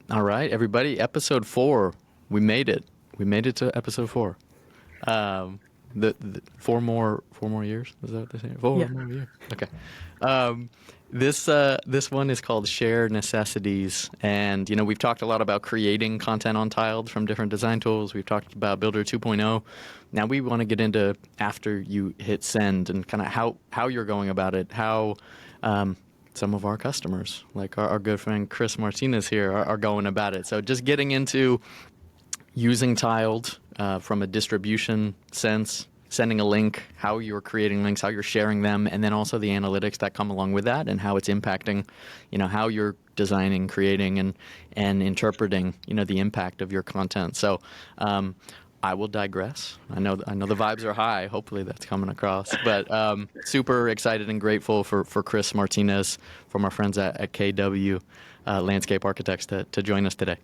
All right, everybody, episode 4. We made it. We made it to episode 4. Um, the 4 more years. Is that what they say? Four Yeah. more years. Okay. Um, this one is called Share Necessities, and we've talked a lot about creating content on Tiled from different design tools. We've talked about Builder 2.0. Now we want to get into after you hit send and kind of how you're going about it, how some of our customers, like our good friend Chris Martinez here, are going about it. So just getting into using Tiled from a distribution sense, sending a link, how you're creating links, how you're sharing them, and then also the analytics that come along with that and how it's impacting, how you're designing, creating, and interpreting, the impact of your content. So I will digress. I know the vibes are high. Hopefully that's coming across. But super excited and grateful for Chris Martinez from our friends at KW Landscape Architects to join us today.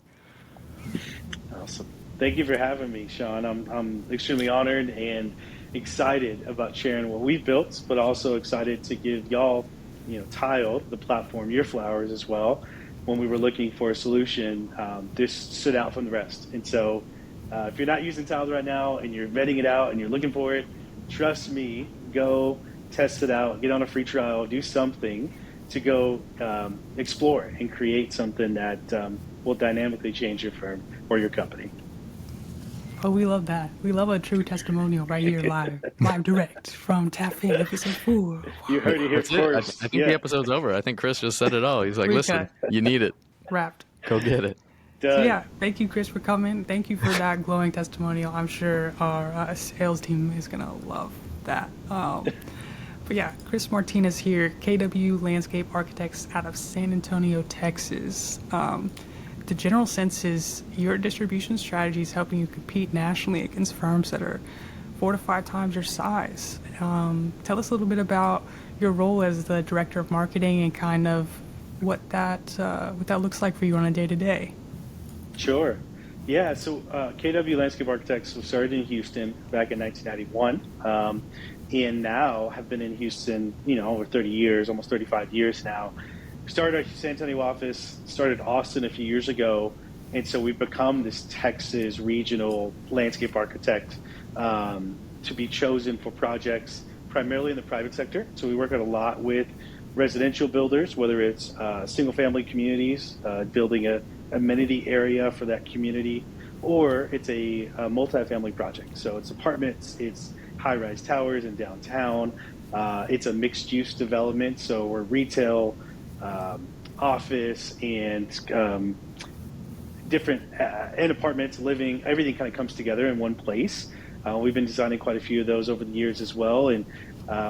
Awesome. Thank you for having me, Sean. I'm extremely honored and excited about sharing what we've built, but also excited to give y'all, Tiled, the platform, your flowers as well. When we were looking for a solution, this stood out from the rest. And so if you're not using Tiled right now and you're vetting it out and you're looking for it, trust me, go test it out, get on a free trial, do something to go explore and create something that will dynamically change your firm or your company. Oh, we love that. We love a true testimonial right here live direct from Tap In episode 4. You heard it here That's it. first. I think the episode's over. I think Chris just said it all. He's like, listen, you need it. Wrapped. Go get it. So yeah, thank you, Chris, for coming. Thank you for that glowing testimonial. I'm sure our sales team is going to love that. But yeah, Chris Martinez here, KW Landscape Architects out of San Antonio, Texas. The general sense is your distribution strategy is helping you compete nationally against firms that are 4 to 5 times your size. Tell us a little bit about your role as the director of marketing and kind of what that looks like for you on a day-to-day. Sure. Yeah, so KW Landscape Architects was started in Houston back in 1991, and now have been in Houston, over 30 years, almost 35 years now. Started our San Antonio office, started Austin a few years ago, and so we've become this Texas regional landscape architect to be chosen for projects primarily in the private sector. So we work a lot with residential builders, whether it's single-family communities, building a amenity area for that community, or it's a multifamily project. So it's apartments, it's high-rise towers in downtown, it's a mixed-use development, so we're retail, office, and different and apartments, living, everything kind of comes together in one place. We've been designing quite a few of those over the years as well, and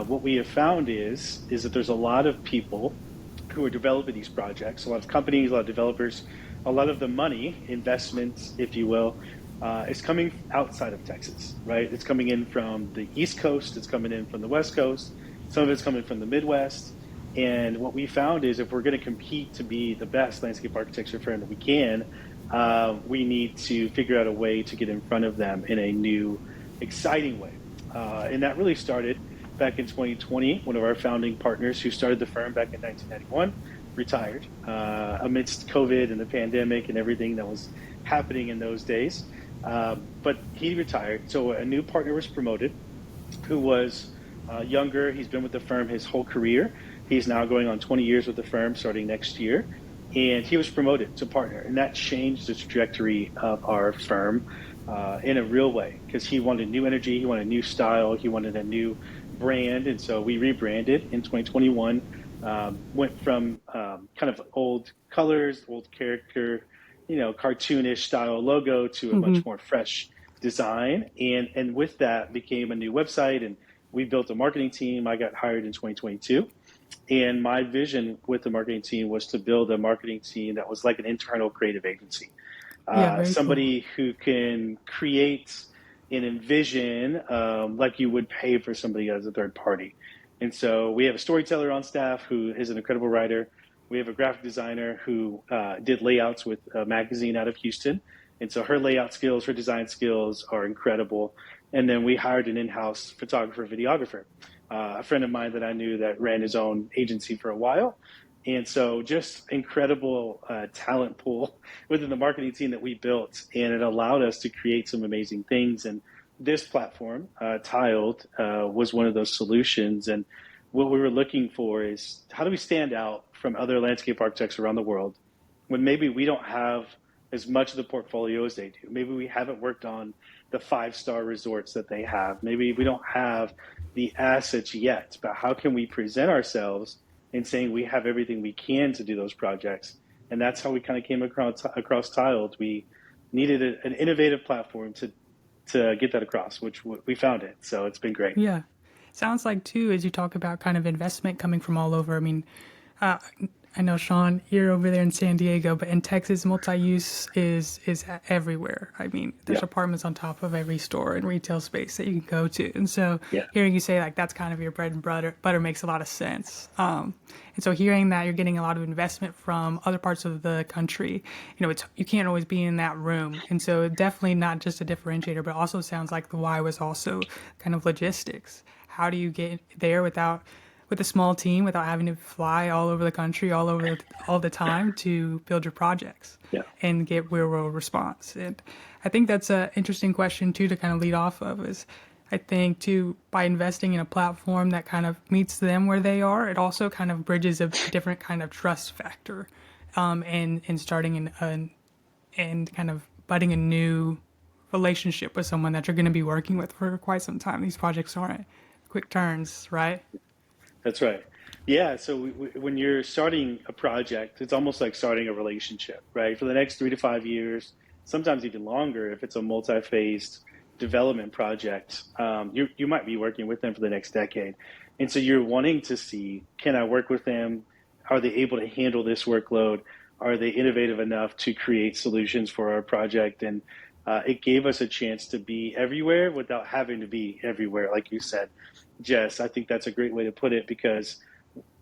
what we have found is that there's a lot of people who are developing these projects, a lot of companies, a lot of developers, a lot of the money, investments, if you will, is coming outside of Texas, right? It's coming in from the East Coast, it's coming in from the West Coast, some of it's coming from the Midwest. And what we found is if we're going to compete to be the best landscape architecture firm that we can, we need to figure out a way to get in front of them in a new, exciting way. And that really started back in 2020. One of our founding partners who started the firm back in 1991 retired amidst COVID and the pandemic and everything that was happening in those days. But he retired. So a new partner was promoted who was younger. He's been with the firm his whole career. He's now going on 20 years with the firm starting next year. And he was promoted to partner. And that changed the trajectory of our firm in a real way because he wanted new energy, he wanted a new style, he wanted a new brand. And so we rebranded in 2021, went from kind of old colors, old character, cartoonish style logo to a much more fresh design. And with that became a new website, and we built a marketing team. I got hired in 2022. And my vision with the marketing team was to build a marketing team that was like an internal creative agency. Somebody who can create and envision like you would pay for somebody as a third party. And so we have a storyteller on staff who is an incredible writer. We have a graphic designer who did layouts with a magazine out of Houston. And so her layout skills, her design skills are incredible. And then we hired an in-house photographer, videographer. A friend of mine that I knew that ran his own agency for a while And so just incredible talent pool within the marketing team that we built, and it allowed us to create some amazing things. And this platform, Tiled, was one of those solutions. And what we were looking for is how do we stand out from other landscape architects around the world when maybe we don't have as much of the portfolio as they do. Maybe we haven't worked on the 5-star resorts that they have. Maybe we don't have the assets yet, but how can we present ourselves in saying we have everything we can to do those projects? And that's how we kind of came across Tiled. We needed an innovative platform to get that across, which we found it. So it's been great. Yeah. Sounds like, too, as you talk about kind of investment coming from all over. I mean, I know, Sean, you're over there in San Diego, but in Texas, multi-use is everywhere. I mean, there's apartments on top of every store and retail space that you can go to. And so hearing you say, like, that's kind of your bread and butter makes a lot of sense. And so hearing that you're getting a lot of investment from other parts of the country, you can't always be in that room. And so definitely not just a differentiator, but also sounds like the why was also kind of logistics. How do you get there with a small team without having to fly all over the country, all the time to build your projects and get real world response? And I think that's an interesting question too to kind of lead off of is I think too by investing in a platform that kind of meets them where they are, it also kind of bridges a different kind of trust factor and starting and kind of budding a new relationship with someone that you're going to be working with for quite some time. These projects aren't quick turns, right? That's right. Yeah. So when you're starting a project, it's almost like starting a relationship, right? For the next 3 to 5 years, sometimes even longer, if it's a multi-phased development project, you might be working with them for the next decade. And so you're wanting to see, can I work with them? Are they able to handle this workload? Are they innovative enough to create solutions for our project? And it gave us a chance to be everywhere without having to be everywhere, like you said, Jess. I think that's a great way to put it, because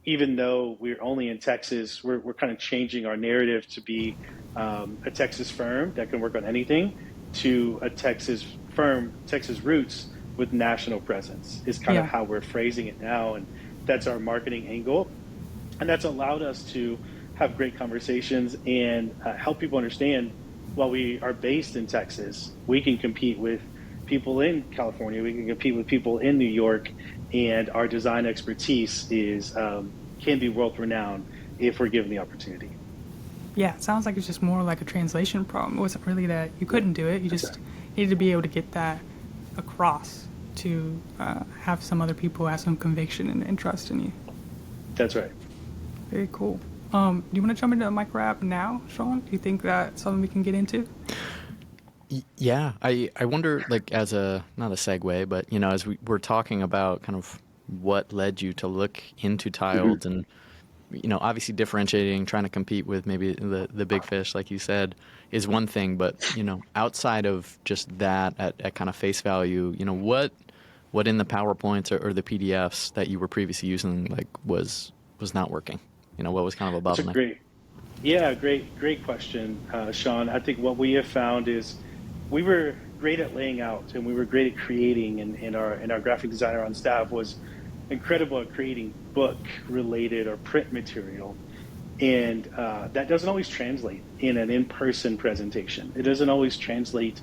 even though we're only in Texas, we're kind of changing our narrative to be a Texas firm that can work on anything to a Texas firm, Texas roots with national presence is kind of how we're phrasing it now. And that's our marketing angle. And that's allowed us to have great conversations and help people understand while we are based in Texas, we can compete with people in California, we can compete with people in New York, and our design expertise can be world renowned if we're given the opportunity. Yeah, it sounds like it's just more like a translation problem. It wasn't really that you couldn't do it. You just needed to be able to get that across to have some other people have some conviction and trust in you. That's right. Very cool. Do you want to jump into the micro app now, Sean? Do you think that's something we can get into? Yeah, I wonder, like, as a, not a segue, but, as we're talking about kind of what led you to look into Tiled and, obviously differentiating, trying to compete with maybe the big fish, like you said, is one thing. But, outside of just that at kind of face value, what in the PowerPoints or the PDFs that you were previously using, like, was not working? What was kind of a bottleneck? Great question, Sean. I think what we have found is we were great at laying out and we were great at creating, and our graphic designer on staff was incredible at creating book related or print material. And that doesn't always translate in an in-person presentation. It doesn't always translate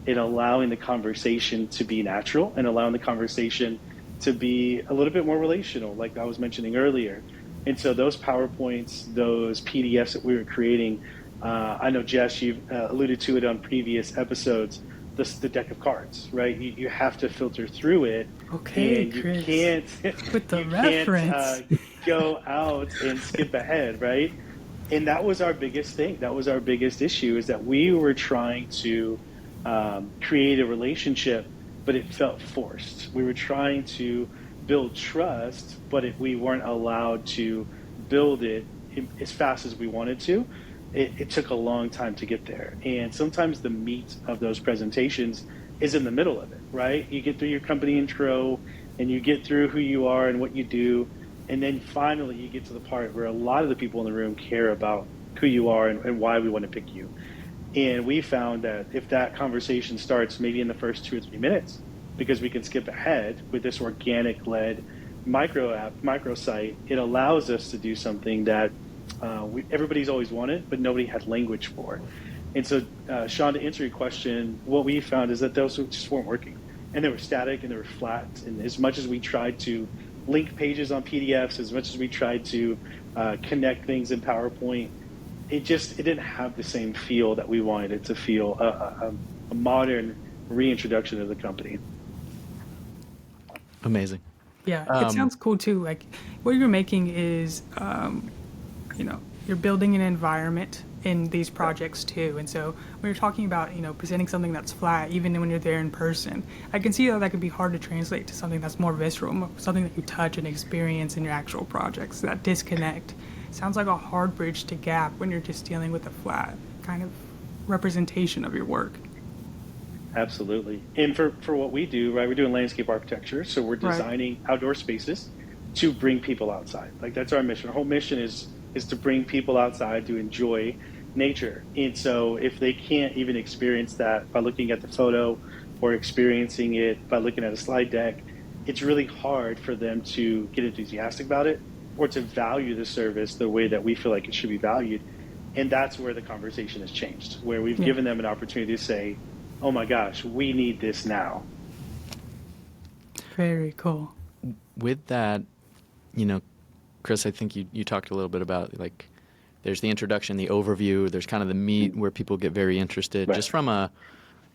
in allowing the conversation to be natural and allowing the conversation to be a little bit more relational, like I was mentioning earlier. And so those PowerPoints, those PDFs that we were creating, I know, Jess, you've alluded to it on previous episodes, the deck of cards, right? You have to filter through it. Okay, and you Chris. can't, With the you reference. can't go out and skip ahead, right? And that was our biggest thing. That was our biggest issue, is that we were trying to create a relationship, but it felt forced. We were trying to build trust, but we weren't allowed to build it as fast as we wanted to. It took a long time to get there. And sometimes the meat of those presentations is in the middle of it, right? You get through your company intro and you get through who you are and what you do. And then finally you get to the part where a lot of the people in the room care about who you are and why we want to pick you. And we found that if that conversation starts maybe in the first 2 or 3 minutes, because we can skip ahead with this organic led micro app, micro site, it allows us to do something that everybody's always wanted, but nobody had language for. And so, Sean, to answer your question, what we found is that those just weren't working. And they were static and they were flat. And as much as we tried to link pages on PDFs, as much as we tried to connect things in PowerPoint, it didn't have the same feel that we wanted it to feel, a modern reintroduction of the company. Amazing. Yeah, it sounds cool too. Like what you're making is, you're building an environment in these projects too. And so when you're talking about, presenting something that's flat, even when you're there in person, I can see how that could be hard to translate to something that's more visceral, something that you touch and experience in your actual projects. That disconnect sounds like a hard bridge to gap when you're just dealing with a flat kind of representation of your work. Absolutely. And for what we do, right, we're doing landscape architecture. So we're designing outdoor spaces to bring people outside. Like that's our mission. Our whole mission is to bring people outside to enjoy nature. And so if they can't even experience that by looking at the photo or experiencing it by looking at a slide deck, it's really hard for them to get enthusiastic about it or to value the service the way that we feel like it should be valued. And that's where the conversation has changed, where we've given them an opportunity to say, oh my gosh, we need this now. Very cool. With that, Chris, I think you talked a little bit about like there's the introduction, the overview, there's kind of the meat where people get very interested. Right. Just from a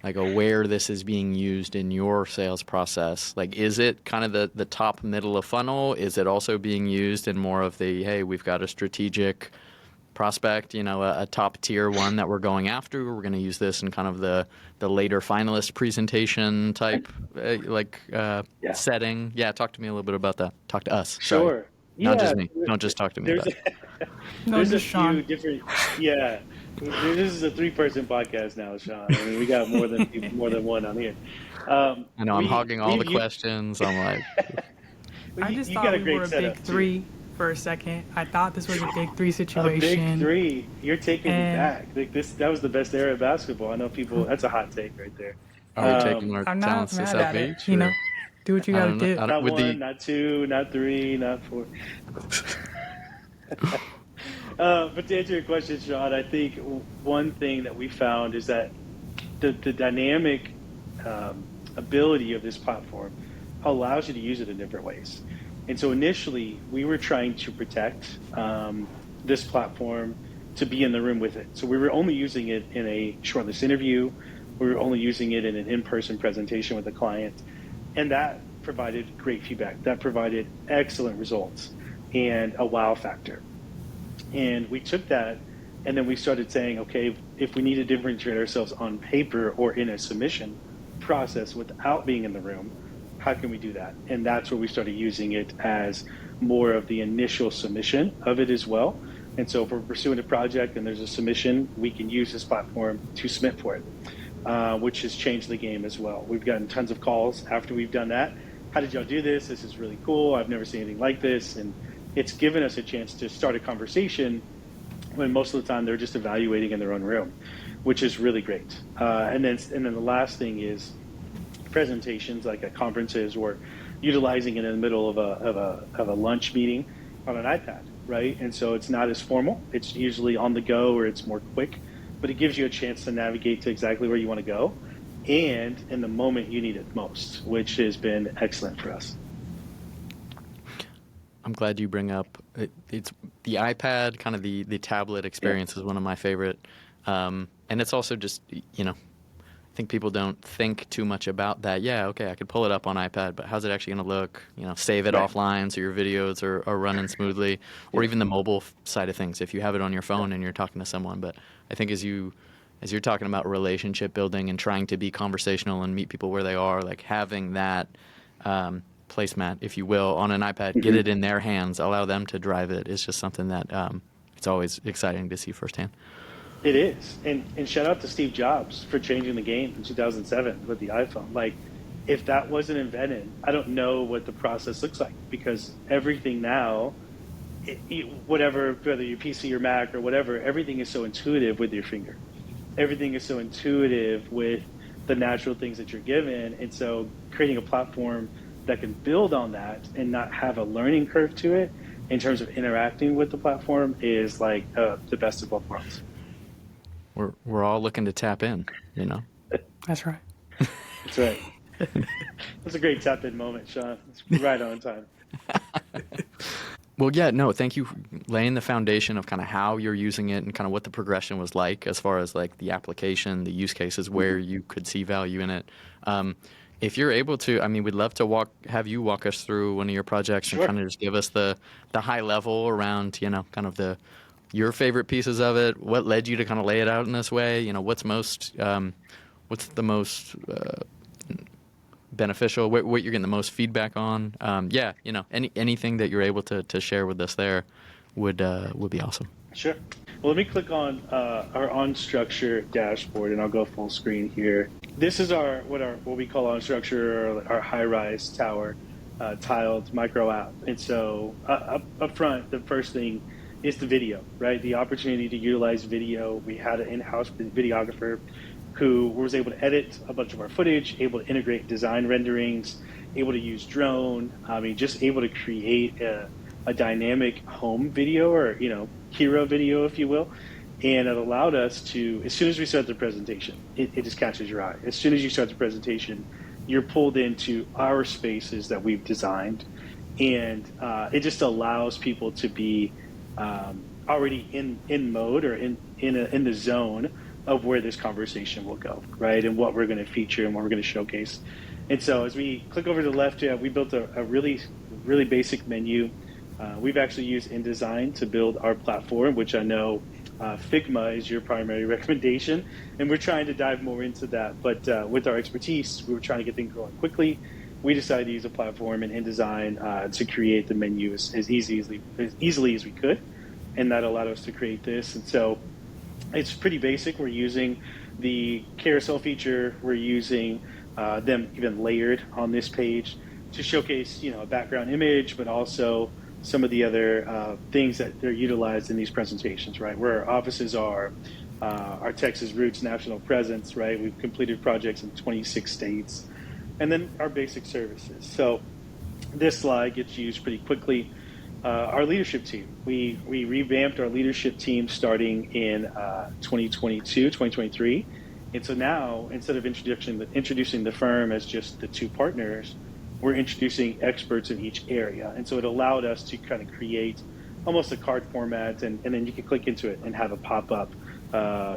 where this is being used in your sales process. Like, is it kind of the top middle of funnel? Is it also being used in more of the, hey, we've got a strategic prospect, a top tier one that we're going after. We're going to use this in kind of the later finalist presentation type setting. Yeah, talk to me a little bit about that. Talk to us. Sure. Sorry. Not just me. Don't just talk to me about it. There's a few different. Yeah, this is a 3-person podcast now, Sean. I mean, we got more than one on here. I know I'm hogging all the questions. I'm like, I just thought we were a big three for a second. I thought this was a big three situation. A big three. You're taking it back. Like that was the best era of basketball. I know people. That's a hot take right there. Are we taking our I'm talents not to mad South at it. Beach? Do what you gotta do. Not one, not two, not three, not four. But to answer your question, Sean, I think one thing that we found is that the dynamic ability of this platform allows you to use it in different ways. And so initially, we were trying to protect this platform to be in the room with it. So we were only using it in a shortlist interview. We were only using it in an in-person presentation with a client. And that provided great feedback. That provided excellent results and a wow factor. And we took that and then we started saying, okay, if we need to differentiate ourselves on paper or in a submission process without being in the room, how can we do that? And that's where we started using it as more of the initial submission of it as well. And so if we're pursuing a project and there's a submission, we can use this platform to submit for it. Which has changed the game as well. We've gotten tons of calls after we've done that. How did y'all do this? This is really cool. I've never seen anything like this. And it's given us a chance to start a conversation when most of the time they're just evaluating in their own room, which is really great. And then the last thing is presentations like at conferences or utilizing it in the middle of a lunch meeting on an iPad, right? And so it's not as formal. It's usually on the go or it's more quick. But it gives you a chance to navigate to exactly where you want to go and in the moment you need it most, which has been excellent for us. I'm glad you bring up it's the iPad, kind of the tablet experience is one of my favorite. And it's also just, I think people don't think too much about that. Yeah, okay, I could pull it up on iPad, but how's it actually going to look? Save it offline so your videos are running smoothly, or even the mobile side of things if you have it on your phone and you're talking to someone. But I think as you're talking about relationship building and trying to be conversational and meet people where they are, like having that placemat, if you will, on an iPad, get it in their hands, allow them to drive it, is just something that it's always exciting to see firsthand. It is. And shout out to Steve Jobs for changing the game in 2007 with the iPhone. Like, if that wasn't invented, I don't know what the process looks like, because everything now, whether your PC or Mac or whatever, everything is so intuitive with your finger. Everything is so intuitive with the natural things that you're given. And so creating a platform that can build on that and not have a learning curve to it in terms of interacting with the platform is like the best of both worlds. We're all looking to tap in, you know. That's right. That's right. That's a great tap in moment, Sean. It's right on time. Well, yeah, no, thank you for laying the foundation of kind of how you're using it and kind of what the progression was like as far as like the application, the use cases, where you could see value in it. If you're able to, I mean, we'd love to have you walk us through one of your projects and Sure. kind of just give us the high level around, you know, kind of your favorite pieces of it. What led you to kind of lay it out in this way? You know, what's the most beneficial, what you're getting the most feedback on. Yeah, you know, anything that you're able to share with us there would be awesome. Sure. Well, let me click on our on structure dashboard, and I'll go full screen here. This is what we call on structure, or our high rise tower tiled micro app. And so up front, the first thing is the video, right? The opportunity to utilize video. We had an in-house videographer who was able to edit a bunch of our footage, able to integrate design renderings, able to use drone. I mean, just able to create a dynamic home video, or, you know, hero video, if you will. And it allowed us to, as soon as we start the presentation, it just catches your eye. As soon as you start the presentation, you're pulled into our spaces that we've designed. And it just allows people to be already in mode, or in the zone of where this conversation will go, right? And what we're going to feature and what we're going to showcase. And so as we click over to the left, we built a really, really basic menu. We've actually used InDesign to build our platform, which I know Figma is your primary recommendation. And we're trying to dive more into that. But with our expertise, we were trying to get things going quickly. We decided to use a platform in InDesign to create the menu as easily as we could. And that allowed us to create this. And so it's pretty basic. We're using the carousel feature. We're using them even layered on this page to showcase, you know, a background image, but also some of the other things that they're utilized in these presentations, right? Where our offices are, our Texas roots, national presence, right? We've completed projects in 26 states, and then our basic services. So this slide gets used pretty quickly. Our leadership team, we revamped our leadership team starting in 2022, 2023. And so now, instead of introducing the firm as just the two partners, we're introducing experts in each area. And so it allowed us to kind of create almost a card format, and then you can click into it and have a pop-up,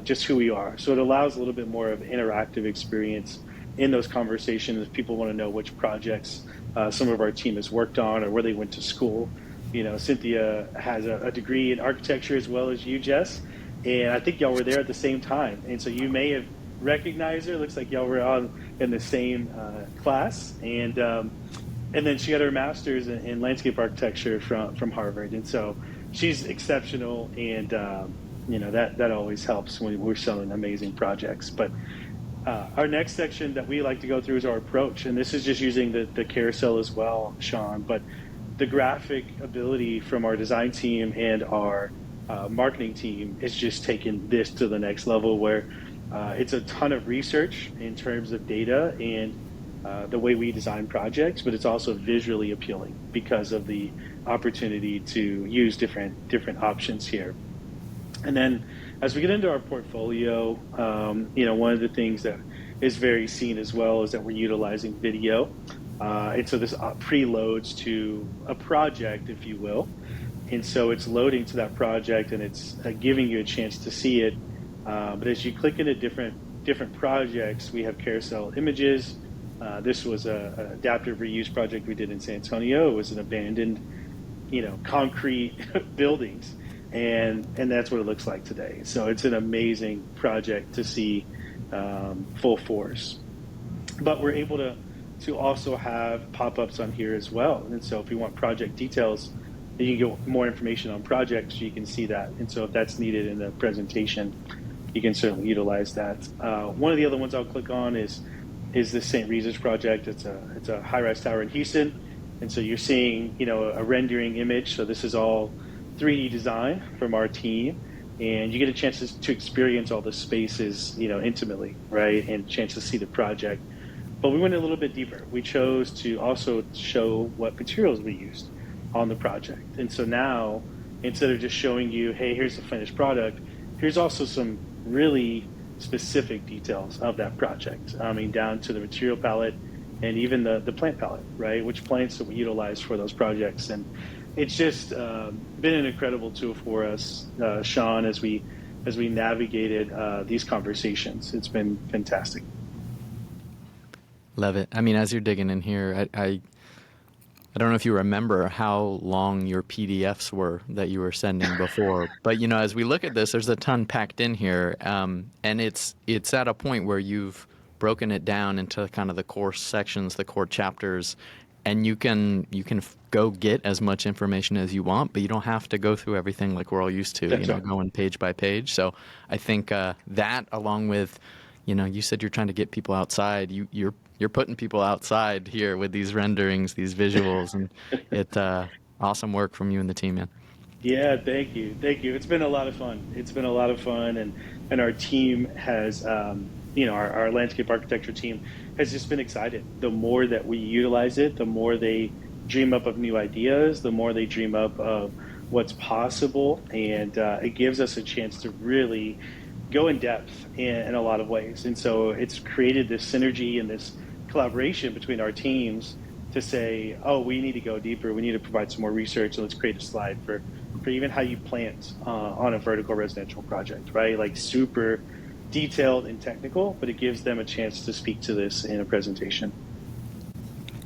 just who we are. So it allows a little bit more of an interactive experience in those conversations if people want to know which projects some of our team has worked on or where they went to school. You know, Cynthia has a degree in architecture as well as you, Jess, and I think y'all were there at the same time. And so you may have recognized her. Looks like y'all were in the same class. And then she got her master's in landscape architecture from Harvard. And so she's exceptional, and you know, that always helps when we're selling amazing projects. But our next section that we like to go through is our approach, and this is just using the carousel as well, Sean. But the graphic ability from our design team and our marketing team is just taking this to the next level, where it's a ton of research in terms of data and the way we design projects, but it's also visually appealing because of the opportunity to use different options here. And then as we get into our portfolio, you know, one of the things that is very seen as well is that we're utilizing video. And so this preloads to a project, if you will. And so it's loading to that project, and it's giving you a chance to see it. But as you click into different projects, we have carousel images. This was an adaptive reuse project we did in San Antonio. It was an abandoned, you know, concrete buildings. And that's what it looks like today. So it's an amazing project to see full force. But we're able to also have pop-ups on here as well. And so if you want project details, you can get more information on projects, you can see that. And so if that's needed in the presentation, you can certainly utilize that. One of the other ones I'll click on is the St. Regis project. It's a high-rise tower in Houston. And so you're seeing, you know, a rendering image. So this is all 3D design from our team. And you get a chance to experience all the spaces, you know, intimately, right? And a chance to see the project. But we went a little bit deeper. We chose to also show what materials we used. on the project. And so now, instead of just showing you, hey, here's the finished product, here's also some really specific details of that project. I mean, down to the material palette and even the plant palette, right? Which plants that we utilize for those projects. And it's just been an incredible tool for us, Sean, as we navigated these conversations. It's been fantastic. Love it. I mean, as you're digging in here, I don't know if you remember how long your PDFs were that you were sending before, but as we look at this, there's a ton packed in here, and it's at a point where you've broken it down into kind of the core sections, the core chapters, and you can go get as much information as you want, but you don't have to go through everything like we're all used to, That's right. going page by page. So I think that, along with, you said you're trying to get people outside. You're putting people outside here with these renderings, these visuals, and it's awesome work from you and the team, man. Yeah, thank you. It's been a lot of fun. And our team has, our landscape architecture team has just been excited. The more that we utilize it, the more they dream up of new ideas, the more they dream up of what's possible, and it gives us a chance to really go in depth in a lot of ways. And so it's created this synergy and this collaboration between our teams to say, oh, we need to go deeper. We need to provide some more research. So let's create a slide for even how you plant on a vertical residential project, right? Like super detailed and technical, but it gives them a chance to speak to this in a presentation.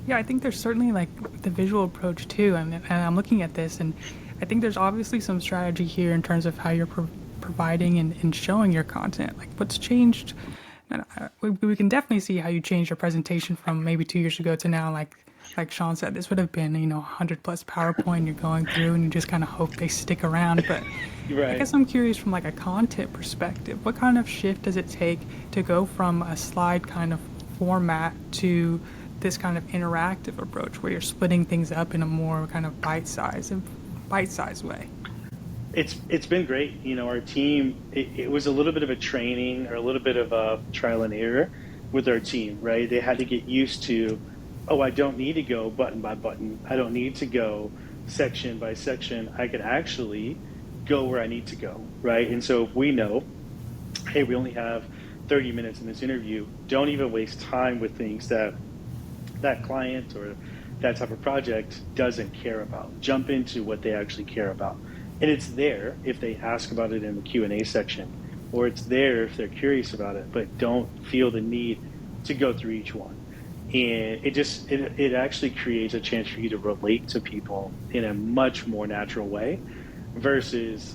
Yeah, I think there's certainly like the visual approach too. And I'm looking at this, and I think there's obviously some strategy here in terms of how you're providing and showing your content. Like what's changed. And we can definitely see how you changed your presentation from maybe 2 years ago to now. Like Sean said, this would have been 100 plus PowerPoint you're going through, and you just kind of hope they stick around. But right. I guess I'm curious from like a content perspective, what kind of shift does it take to go from a slide kind of format to this kind of interactive approach where you're splitting things up in a more kind of bite-sized way? It's been great. Our team, it was a little bit of a training or a little bit of a trial and error with our team, right? They had to get used to, oh, I don't need to go button by button. I don't need to go section by section. I can actually go where I need to go, right? And so if we know, hey, we only have 30 minutes in this interview, don't even waste time with things that client or that type of project doesn't care about. Jump into what they actually care about. And it's there if they ask about it in the Q&A section, or it's there if they're curious about it, but don't feel the need to go through each one. And it actually creates a chance for you to relate to people in a much more natural way versus,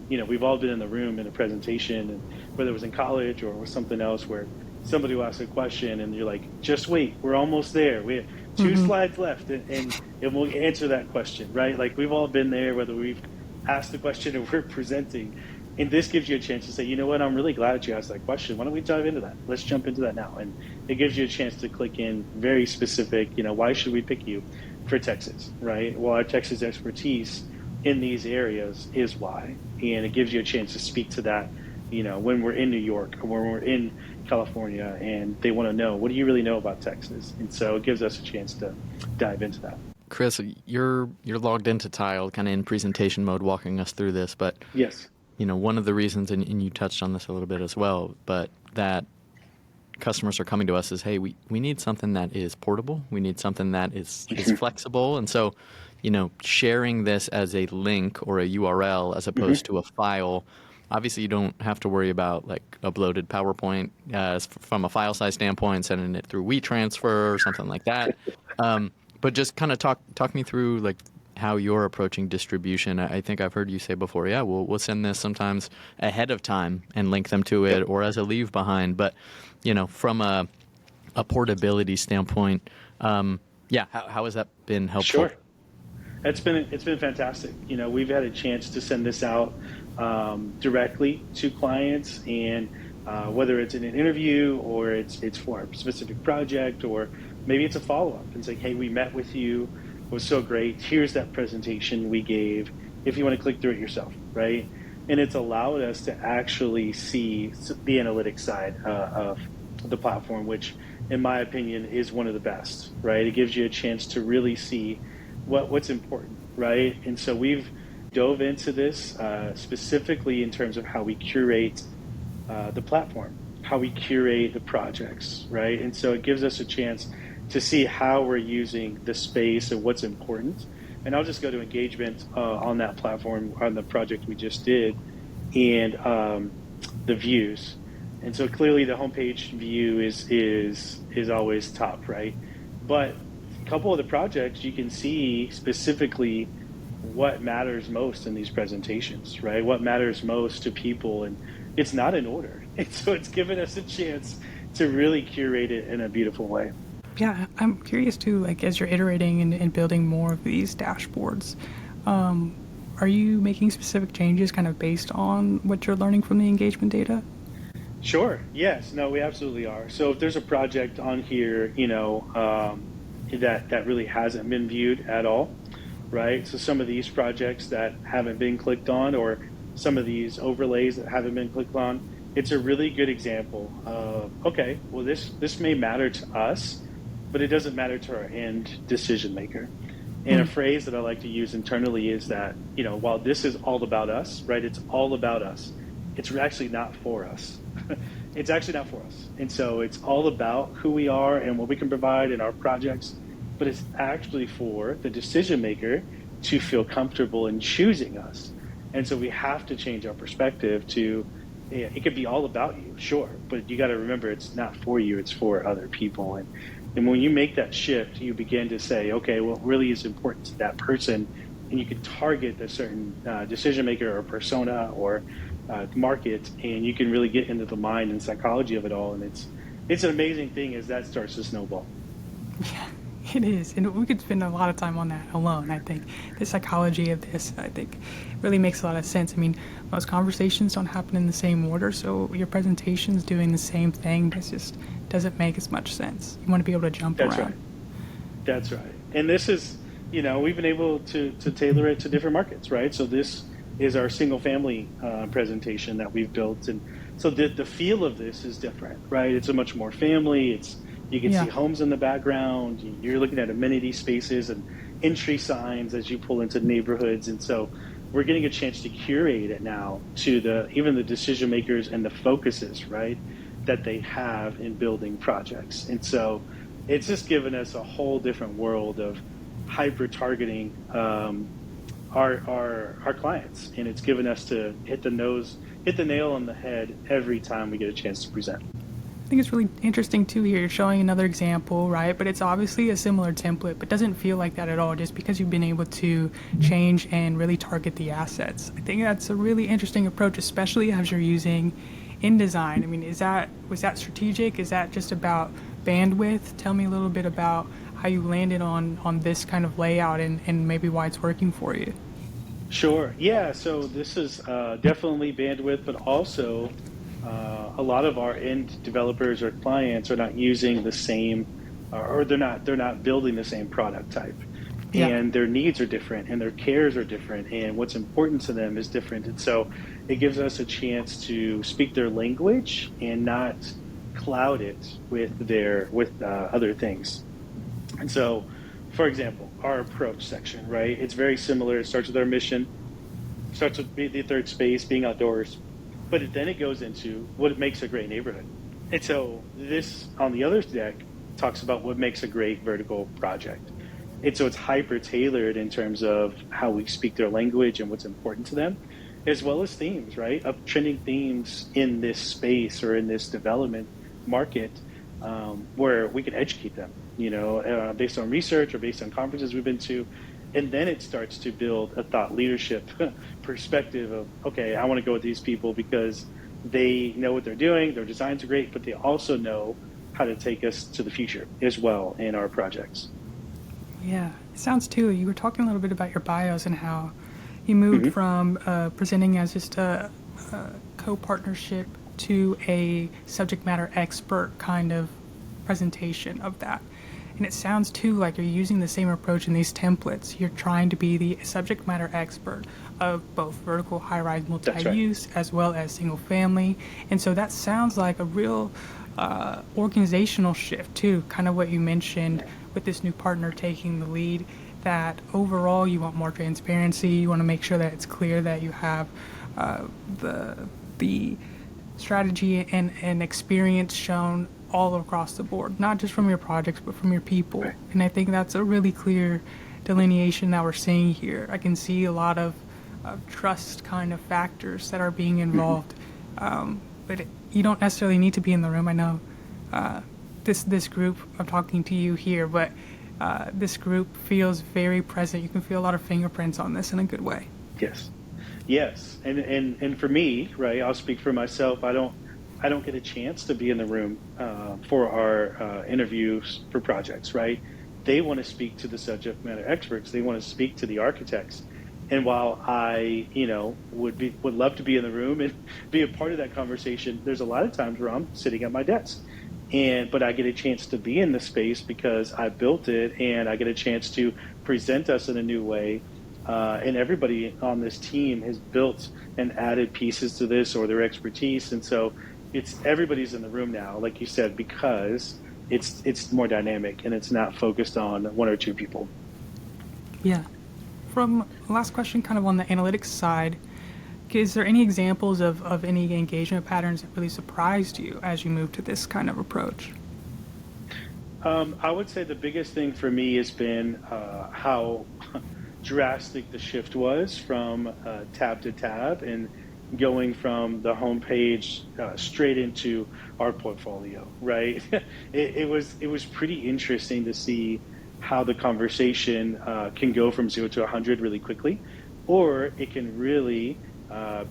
we've all been in the room in a presentation, and whether it was in college or something else, where somebody will ask a question and you're like, just wait, we're almost there. We have two slides left and we'll answer that question, right? Like we've all been there, whether we've asked the question or we're presenting. And this gives you a chance to say, you know what, I'm really glad that you asked that question. Why don't we dive into that? Let's jump into that now. And it gives you a chance to click in very specific, why should we pick you for Texas, right? Well, our Texas expertise in these areas is why. And it gives you a chance to speak to that, when we're in New York or when we're in California and they want to know, what do you really know about Texas? And so it gives us a chance to dive into that. Chris, you're logged into Tile, kind of in presentation mode, walking us through this. But yes, one of the reasons, and you touched on this a little bit as well, but that customers are coming to us is, hey, we need something that is portable. We need something that is flexible. And so, sharing this as a link or a URL as opposed to a file, obviously you don't have to worry about like uploaded PowerPoint from a file size standpoint, sending it through WeTransfer or something like that. But just kind of talk me through like how you're approaching distribution. I think I've heard you say before, yeah, we'll send this sometimes ahead of time and link them to it or as a leave behind. But, from a portability standpoint, how has that been helpful? Sure. It's been fantastic. We've had a chance to send this out directly to clients, and whether it's in an interview or it's for a specific project, or maybe it's a follow-up. It's like, hey, we met with you. It was so great. Here's that presentation we gave. If you want to click through it yourself, right? And it's allowed us to actually see the analytics side of the platform, which, in my opinion, is one of the best, right? It gives you a chance to really see what's important. right? And so we've dove into this specifically in terms of how we curate the platform, how we curate the projects, right? And so it gives us a chance to see how we're using the space and what's important. And I'll just go to engagement on that platform on the project we just did, and the views. And so clearly the homepage view is always top, right? But a couple of the projects you can see specifically what matters most in these presentations, right? What matters most to people, and it's not in order. And so it's given us a chance to really curate it in a beautiful way. Yeah, I'm curious too, like as you're iterating and building more of these dashboards, are you making specific changes kind of based on what you're learning from the engagement data? Sure. Yes. No, we absolutely are. So if there's a project on here, that really hasn't been viewed at all, right? So some of these projects that haven't been clicked on, or some of these overlays that haven't been clicked on, it's a really good example of, okay, well, this may matter to us, but it doesn't matter to our end decision maker. And a phrase that I like to use internally is that, while this is all about us, right? It's all about us. It's actually not for us. It's actually not for us. And so it's all about who we are and what we can provide in our projects, but it's actually for the decision maker to feel comfortable in choosing us. And so we have to change our perspective to, it could be all about you, sure, but you got to remember it's not for you, it's for other people. And when you make that shift, you begin to say, okay, what really is important to that person, and you can target a certain decision maker or persona or market, and you can really get into the mind and psychology of it all. And it's an amazing thing as that starts to snowball. Yeah, it is. And we could spend a lot of time on that alone. I think the psychology of this, I think, really makes a lot of sense. I mean, most conversations don't happen in the same order, so your presentation's doing the same thing. It just doesn't make as much sense. You want to be able to jump That's around. right. That's right. And this is, we've been able to tailor it to different markets, right? So this is our single family presentation that we've built. And so the feel of this is different, right? It's a much more family. You can see homes in the background. You're looking at amenity spaces and entry signs as you pull into neighborhoods. And so we're getting a chance to curate it now to even the decision makers and the focuses, right, that they have in building projects. And so it's just given us a whole different world of hyper targeting our clients, and it's given us to hit the nail on the head every time we get a chance to present. I think it's really interesting too here. You're showing another example, right? But it's obviously a similar template, but doesn't feel like that at all just because you've been able to change and really target the assets. I think that's a really interesting approach, especially as you're using InDesign. I mean, was that strategic? Is that just about bandwidth? Tell me a little bit about how you landed on this kind of layout and maybe why it's working for you. Sure. Yeah. So this is definitely bandwidth, but also a lot of our end developers or clients are not using the same, or they're not building the same product type, and their needs are different, and their cares are different, and what's important to them is different. And so it gives us a chance to speak their language and not cloud it with other things. And so, for example, our approach section, right? It's very similar. It starts with our mission, starts with the third space, being outdoors, but then it goes into what makes a great neighborhood. And so this, on the other deck, talks about what makes a great vertical project. And so it's hyper tailored in terms of how we speak their language and what's important to them, as well as themes, right? Uptrending themes in this space or in this development market, where we can educate them, based on research or based on conferences we've been to. And then it starts to build a thought leadership perspective of, okay, I want to go with these people because they know what they're doing, their designs are great, but they also know how to take us to the future as well in our projects. Yeah, it sounds too. You were talking a little bit about your bios and how you moved from presenting as just a co-partnership to a subject matter expert kind of presentation of that. And it sounds too like you're using the same approach in these templates. You're trying to be the subject matter expert of both vertical high-rise multi-use as well as single family. And so that sounds like a real organizational shift too, kind of what you mentioned with this new partner taking the lead. that overall you want more transparency. You want to make sure that it's clear that you have the strategy and experience shown all across the board, not just from your projects, but from your people. Right. And I think that's a really clear delineation that we're seeing here. I can see a lot of trust kind of factors that are being involved. But you don't necessarily need to be in the room. I know this group, I'm talking to you here, but this group feels very present. You can feel a lot of fingerprints on this in a good way. Yes, and for me, right, I'll speak for myself. I don't get a chance to be in the room for our interviews for projects, right? They want to speak to the subject matter experts. They want to speak to the architects. And while I, would love to be in the room and be a part of that conversation, there's a lot of times where I'm sitting at my desk, but I get a chance to be in the space because I built it, and I get a chance to present us in a new way. And everybody on this team has built and added pieces to this or their expertise, and so everybody's in the room now, like you said, because it's more dynamic and it's not focused on one or two people. Yeah. From last question, kind of on the analytics side, is there any examples of any engagement patterns that really surprised you as you moved to this kind of approach? I would say the biggest thing for me has been how drastic the shift was from tab to tab and going from the homepage straight into our portfolio, right? It was pretty interesting to see how the conversation can go from 0 to 100 really quickly, or it can really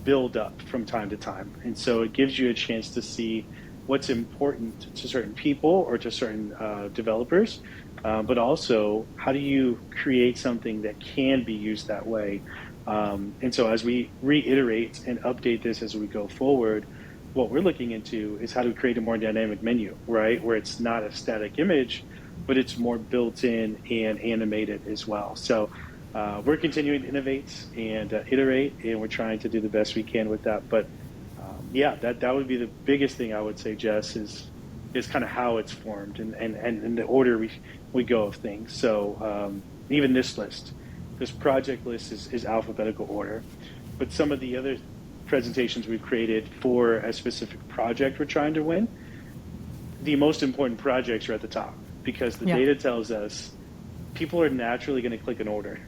build up from time to time. And so it gives you a chance to see what's important to certain people or to certain developers, but also how do you create something that can be used that way. And so as we reiterate and update this as we go forward, what we're looking into is how to create a more dynamic menu, right? Where it's not a static image, but it's more built in and animated as well. So we're continuing to innovate and iterate, and we're trying to do the best we can with that. But that would be the biggest thing I would say, Jess, is kind of how it's formed and the order we go of things. So even this project list is alphabetical order, but some of the other presentations we've created for a specific project we're trying to win, the most important projects are at the top, because the data tells us people are naturally going to click an order.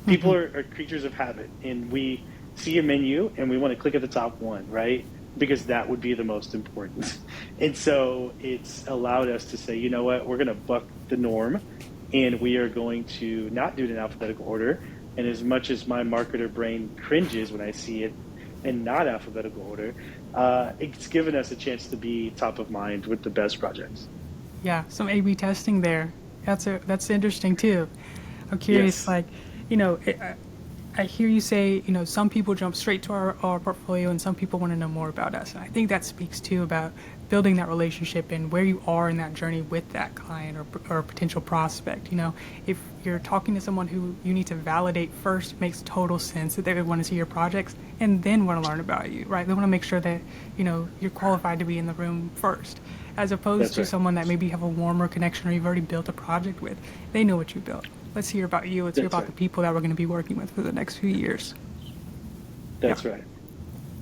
People are creatures of habit, and we see a menu and we want to click at the top one, right? Because that would be the most important. And so it's allowed us to say, you know what, we're going to buck the norm, and we are going to not do it in alphabetical order. And as much as my marketer brain cringes when I see it in not alphabetical order, it's given us a chance to be top of mind with the best projects. Yeah, some A/B testing there. That's interesting too. I'm curious, Yes. I hear you say, some people jump straight to our portfolio and some people want to know more about us. And I think that speaks too about building that relationship and where you are in that journey with that client or potential prospect. If you're talking to someone who you need to validate first, it makes total sense that they would want to see your projects and then want to learn about you, right? They want to make sure that, you're qualified to be in the room first, as opposed That's to right. someone that maybe you have a warmer connection or you've already built a project with. They know what you built. Let's hear about you. Let's hear That's about right. the people that we're going to be working with for the next few years. That's right.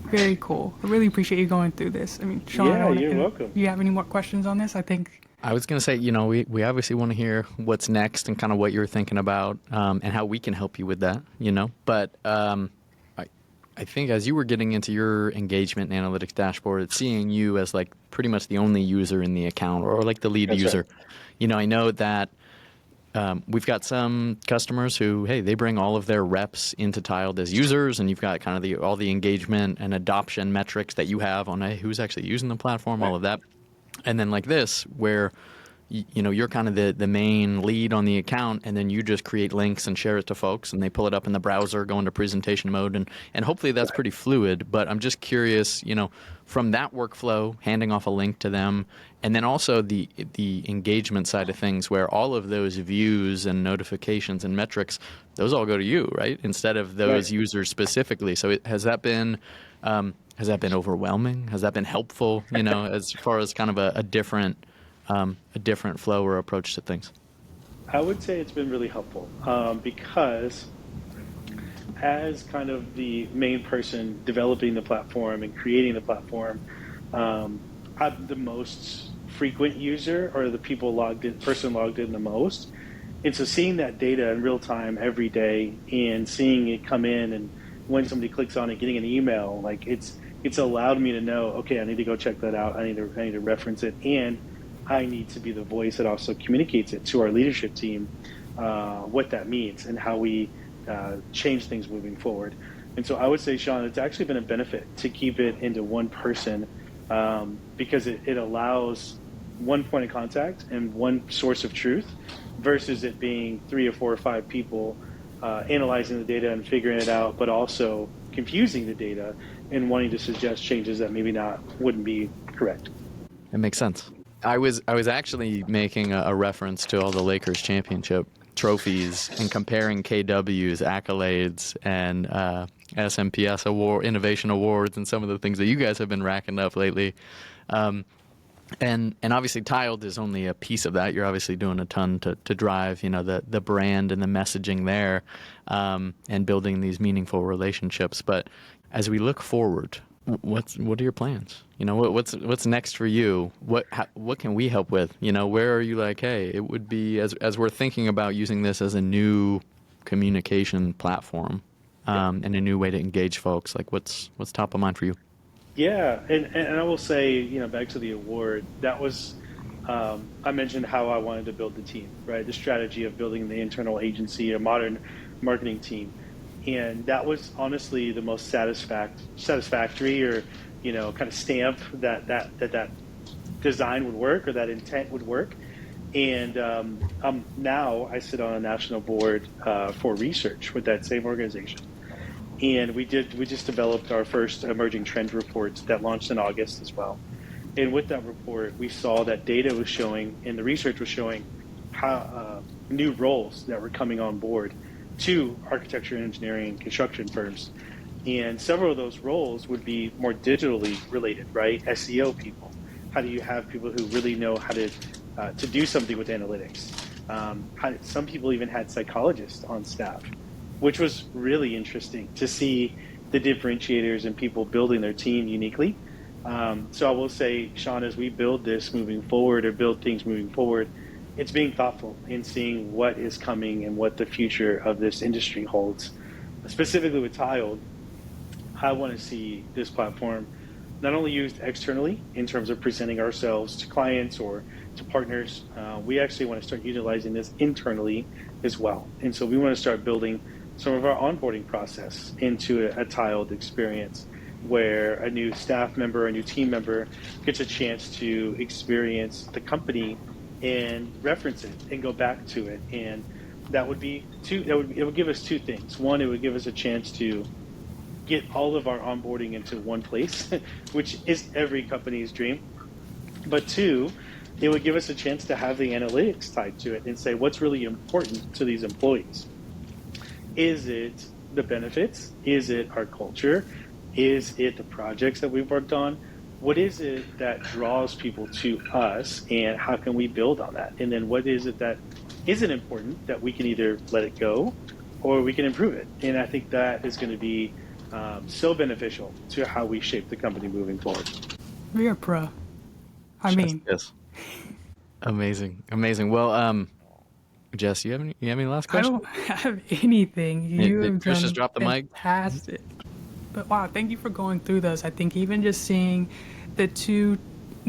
Very cool. I really appreciate you going through this. I mean, Sean, Yeah, you're welcome. You have any more questions on this? I think I was going to say, we obviously want to hear what's next and kind of what you're thinking about and how we can help you with that, But I think as you were getting into your engagement and analytics dashboard, it's seeing you as like pretty much the only user in the account or like the lead That's user. right. I know that we've got some customers who, hey, they bring all of their reps into Tiled as users, and you've got kind of all the engagement and adoption metrics that you have on who's actually using the platform, all of that. And then like this, where you're kind of the main lead on the account, and then you just create links and share it to folks, and they pull it up in the browser, go into presentation mode, and hopefully that's pretty fluid. But I'm just curious, from that workflow, handing off a link to them, and then also the engagement side of things, where all of those views and notifications and metrics, those all go to you, right? Instead of those users specifically. So has that been overwhelming? Has that been helpful? As far as kind of a different flow or approach to things? I would say it's been really helpful because as kind of the main person developing the platform and creating the platform, I'm the most frequent user or the person logged in the most. And so seeing that data in real time every day and seeing it come in and when somebody clicks on it, getting an email, like it's allowed me to know, okay, I need to go check that out. I need to reference it, and I need to be the voice that also communicates it to our leadership team, what that means and how we change things moving forward. And so I would say, Sean, it's actually been a benefit to keep it into one person because it allows one point of contact and one source of truth versus it being 3 or 4 or 5 people analyzing the data and figuring it out, but also confusing the data and wanting to suggest changes that maybe wouldn't be correct. It makes sense. I was actually making a reference to all the Lakers championship trophies and comparing KW's accolades and SMPS award, innovation awards, and some of the things that you guys have been racking up lately. And obviously Tiled is only a piece of that. You're obviously doing a ton to drive, the brand and the messaging there, and building these meaningful relationships. But as we look forward, what are your plans? What's next for you? What can we help with? Where are you like, hey, it would be as we're thinking about using this as a new communication platform, and a new way to engage folks. Like what's top of mind for you? Yeah, and I will say, back to the award, that was, I mentioned how I wanted to build the team, right? The strategy of building the internal agency, a modern marketing team. And that was honestly the most satisfactory or, kind of stamp that design would work or that intent would work. And now I sit on a national board for research with that same organization. And we just developed our first emerging trend report that launched in August as well. And with that report, we saw that data was showing and the research was showing how new roles that were coming on board to architecture, engineering, and construction firms. And several of those roles would be more digitally related, right? SEO people. How do you have people who really know how to do something with analytics? Some people even had psychologists on staff, which was really interesting to see the differentiators and people building their team uniquely. So I will say, Sean, as we build things moving forward, it's being thoughtful in seeing what is coming and what the future of this industry holds. Specifically with Tiled, I want to see this platform not only used externally in terms of presenting ourselves to clients or to partners, we actually want to start utilizing this internally as well. And so we want to start building some of our onboarding process into a Tiled experience where a new staff member, a new team member gets a chance to experience the company and reference it and go back to it. And that would be it would give us two things. One, it would give us a chance to get all of our onboarding into one place, which is every company's dream. But two, it would give us a chance to have the analytics tied to it and say what's really important to these employees. Is it the benefits? Is it our culture? Is it the projects that we've worked on? What is it that draws people to us, and how can we build on that? And then what is it that isn't important that we can either let it go or we can improve it? And I think that is going to be so beneficial to how we shape the company moving forward. We are pro. Yes. Amazing. Well, Jess, you have any last questions? I don't have anything. You have Chris done just dropped the mic. Fantastic. But wow, thank you for going through those. I think even just seeing the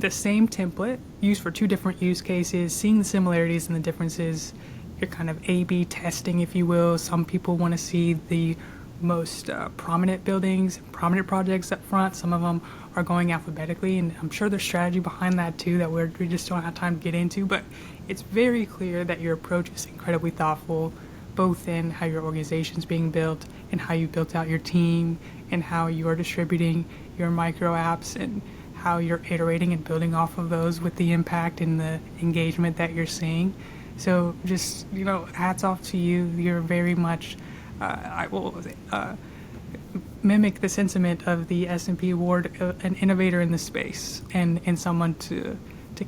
same template used for two different use cases, seeing the similarities and the differences, you're kind of A/B testing, if you will. Some people want to see the most prominent buildings, prominent projects up front. Some of them are going alphabetically, and I'm sure there's strategy behind that too that we just don't have time to get into. But it's very clear that your approach is incredibly thoughtful, both in how your organization's being built and how you built out your team and how you're distributing your micro apps and how you're iterating and building off of those with the impact and the engagement that you're seeing. So just, hats off to you. You're very much, mimic the sentiment of the S&P Award, an innovator in the space and someone to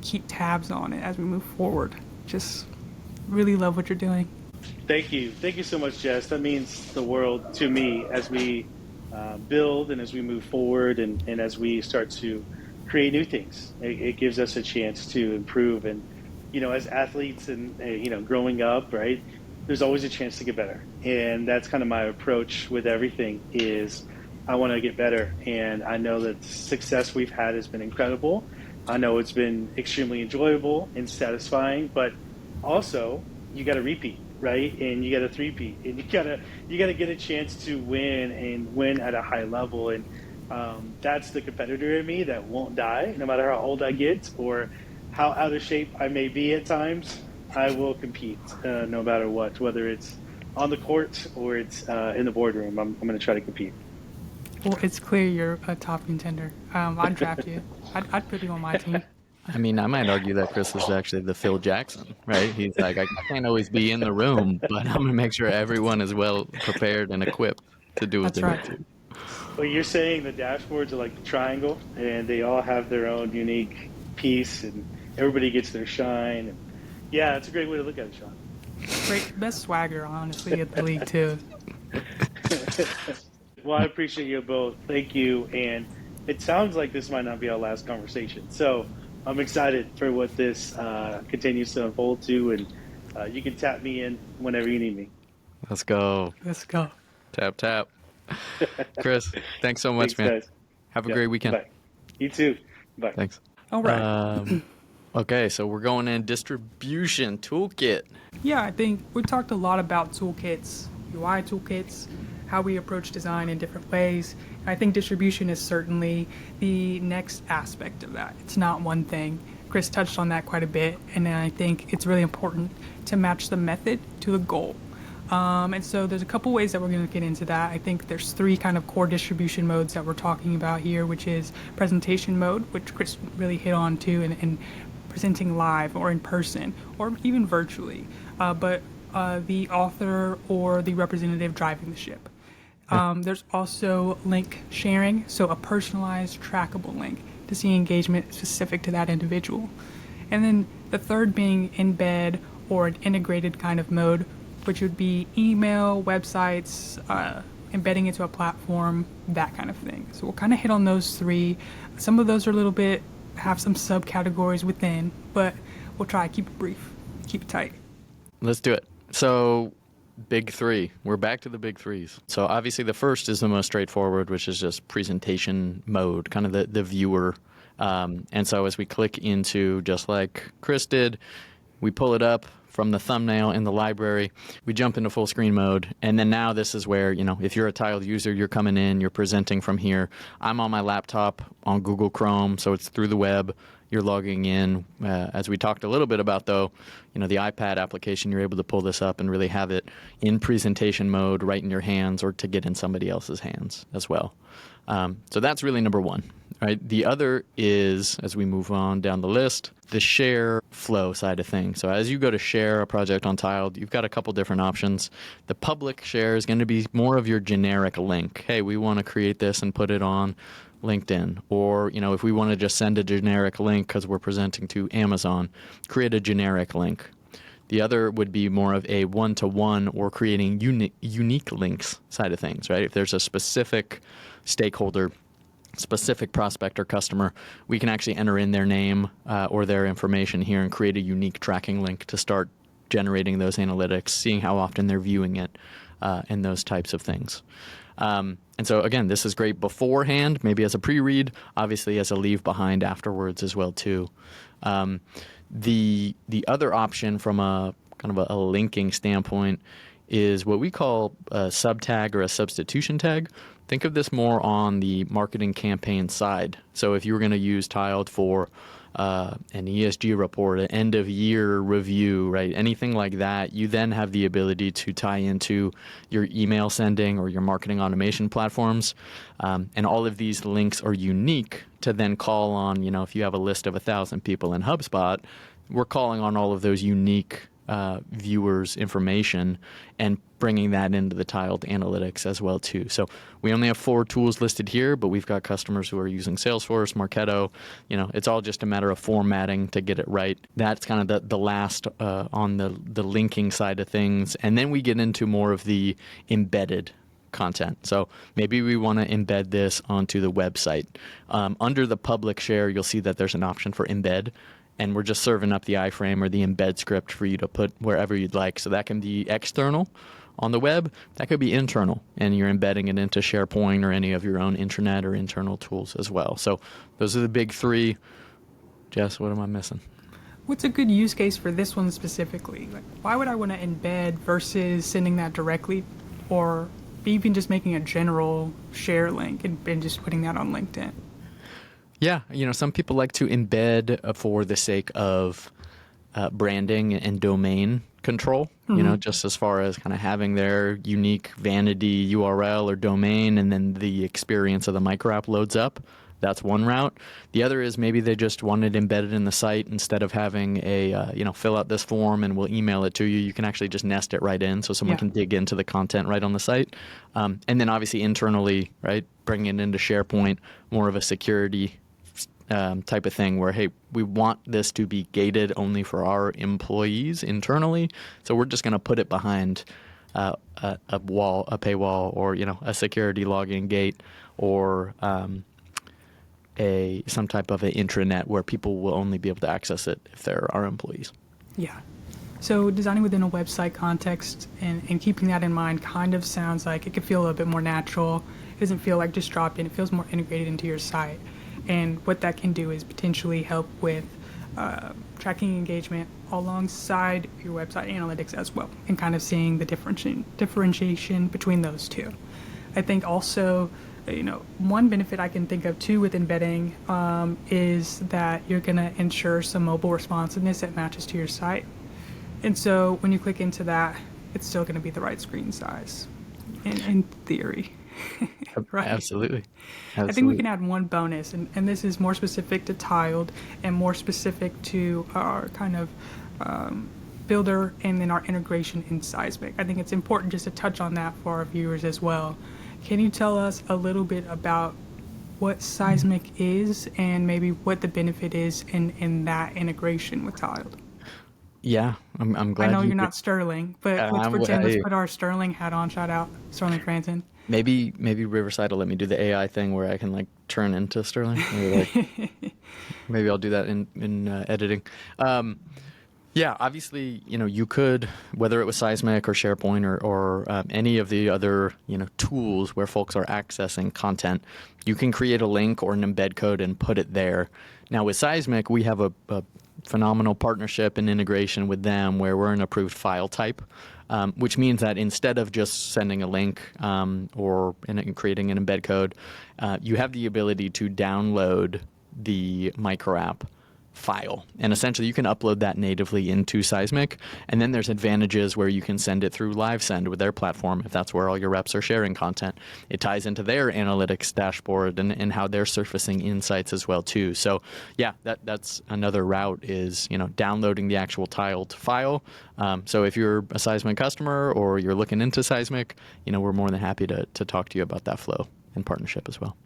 keep tabs on it as we move forward. Just really love what you're doing. Thank you. Thank you so much, Jess. That means the world to me as we build and as we move forward and as we start to create new things. It gives us a chance to improve. And, as athletes and, growing up, right, there's always a chance to get better. And that's kind of my approach with everything is I want to get better. And I know that the success we've had has been incredible. I know it's been extremely enjoyable and satisfying, but also you got to repeat, right? And you got to three-peat, and you gotta get a chance to win and win at a high level. And that's the competitor in me that won't die, no matter how old I get or how out of shape I may be at times. I will compete no matter what, whether it's on the court or it's in the boardroom. I'm going to try to compete. Well, it's clear you're a top contender. I'd draft you. I'd put you on my team. I mean, I might argue that Chris is actually the Phil Jackson, right? He's like, I can't always be in the room, but I'm going to make sure everyone is well prepared and equipped to do what That's they right. need to. Well, you're saying the dashboards are like the triangle, and they all have their own unique piece, and everybody gets their shine. And yeah, it's a great way to look at it, Sean. Great, best swagger, honestly, at the league too. Well, I appreciate you both. Thank you. And it sounds like this might not be our last conversation. So I'm excited for what this continues to unfold to. And you can tap me in whenever you need me. Let's go. Let's go. Tap, tap. Chris, thanks so much, Thanks, man. guys. Have a great weekend. Bye. You too. Bye. Thanks. All right. Okay, so we're going in distribution toolkit. Yeah, I think we talked a lot about toolkits, UI toolkits, how we approach design in different ways. And I think distribution is certainly the next aspect of that. It's not one thing. Chris touched on that quite a bit, and I think it's really important to match the method to the goal. And so there's a couple ways that we're going to get into that. I think there's three kind of core distribution modes that we're talking about here, which is presentation mode, which Chris really hit on too, and presenting live or in person or even virtually, but the author or the representative driving the ship. There's also link sharing, so a personalized, trackable link to see engagement specific to that individual. And then the third being embed or an integrated kind of mode, which would be email, websites, embedding into a platform, that kind of thing. So we'll kind of hit on those three. Some of those are a little bit, have some subcategories within, but we'll try to keep it brief, keep it tight. Let's do it. So, big three. We're back to the big threes. So obviously the first is the most straightforward, which is just presentation mode, kind of the viewer. And so as we click into, just like Chris did, we pull it up from the thumbnail in the library, we jump into full screen mode, and then now this is where, if you're a tiled user, you're coming in, you're presenting from here. I'm on my laptop on Google Chrome, so it's through the web. You're logging in. As we talked a little bit about, though, the iPad application, you're able to pull this up and really have it in presentation mode right in your hands or to get in somebody else's hands as well. So that's really number one, right? The other is, as we move on down the list, the share flow side of things. So as you go to share a project on Tiled, you've got a couple different options. The public share is going to be more of your generic link. Hey, we want to create this and put it on LinkedIn. Or, if we want to just send a generic link because we're presenting to Amazon, create a generic link. The other would be more of a one-to-one or creating unique links side of things, right? If there's a specific stakeholder, specific prospect or customer, we can actually enter in their name or their information here and create a unique tracking link to start generating those analytics, seeing how often they're viewing it, and those types of things. And so, again, this is great beforehand, maybe as a pre-read, obviously as a leave behind afterwards as well, too. The other option from a kind of a linking standpoint is what we call a sub-tag or a substitution tag. Think of this more on the marketing campaign side. So if you were going to use Tiled for an ESG report, an end-of-year review, right, anything like that, you then have the ability to tie into your email sending or your marketing automation platforms. And all of these links are unique to then call on, if you have a list of 1,000 people in HubSpot, we're calling on all of those unique viewers' information and bringing that into the tiled analytics as well too. So we only have 4 tools listed here, but we've got customers who are using Salesforce, Marketo. It's all just a matter of formatting to get it right. That's kind of the last on the linking side of things. And then we get into more of the embedded content. So maybe we want to embed this onto the website. Under the public share, you'll see that there's an option for embed, and we're just serving up the iframe or the embed script for you to put wherever you'd like. So that can be external on the web, that could be internal, and you're embedding it into SharePoint or any of your own intranet or internal tools as well. So those are the big 3. Jess, what am I missing? What's a good use case for this one specifically? Like, why would I want to embed versus sending that directly, or even just making a general share link and just putting that on LinkedIn? Yeah, some people like to embed for the sake of branding and domain control, just as far as kind of having their unique vanity URL or domain, and then the experience of the micro app loads up. That's one route. The other is maybe they just want it embedded in the site instead of having a, fill out this form and we'll email it to you. You can actually just nest it right in so someone can dig into the content right on the site. And then obviously internally, right, bringing it into SharePoint, more of a security type of thing where, hey, we want this to be gated only for our employees internally. So we're just going to put it behind a paywall, or, a security login gate, or some type of an intranet where people will only be able to access it if they're our employees. Yeah. So designing within a website context and keeping that in mind kind of sounds like it could feel a little bit more natural. It doesn't feel like just dropped in. It feels more integrated into your site. And what that can do is potentially help with tracking engagement alongside your website analytics as well, and kind of seeing the differentiation between those two. I think also, one benefit I can think of too with embedding is that you're going to ensure some mobile responsiveness that matches to your site. And so when you click into that, it's still going to be the right screen size, in theory. Right. Absolutely. I think we can add one bonus, and this is more specific to tiled and more specific to our kind of builder and then our integration in Seismic. I think it's important just to touch on that for our viewers as well. Can you tell us a little bit about what Seismic is and maybe what the benefit is in that integration with tiled? Yeah, I'm glad. I know you're not Sterling, but let's pretend. Let's put our Sterling hat on. Shout out Sterling Franson. Maybe Riverside will let me do the AI thing where I can turn into Sterling. Maybe I'll do that in editing. Yeah, obviously, you could, whether it was Seismic or SharePoint or any of the other, tools where folks are accessing content, you can create a link or an embed code and put it there. Now with Seismic, we have a phenomenal partnership and integration with them where we're an approved file type, which means that instead of just sending a link or creating an embed code, you have the ability to download the micro app file, and essentially you can upload that natively into Seismic, and then there's advantages where you can send it through LiveSend with their platform if that's where all your reps are sharing content. It ties into their analytics dashboard and how they're surfacing insights as well too. So yeah, that's another route is downloading the actual tiled file. So if you're a Seismic customer or you're looking into Seismic, we're more than happy to talk to you about that flow and partnership as well.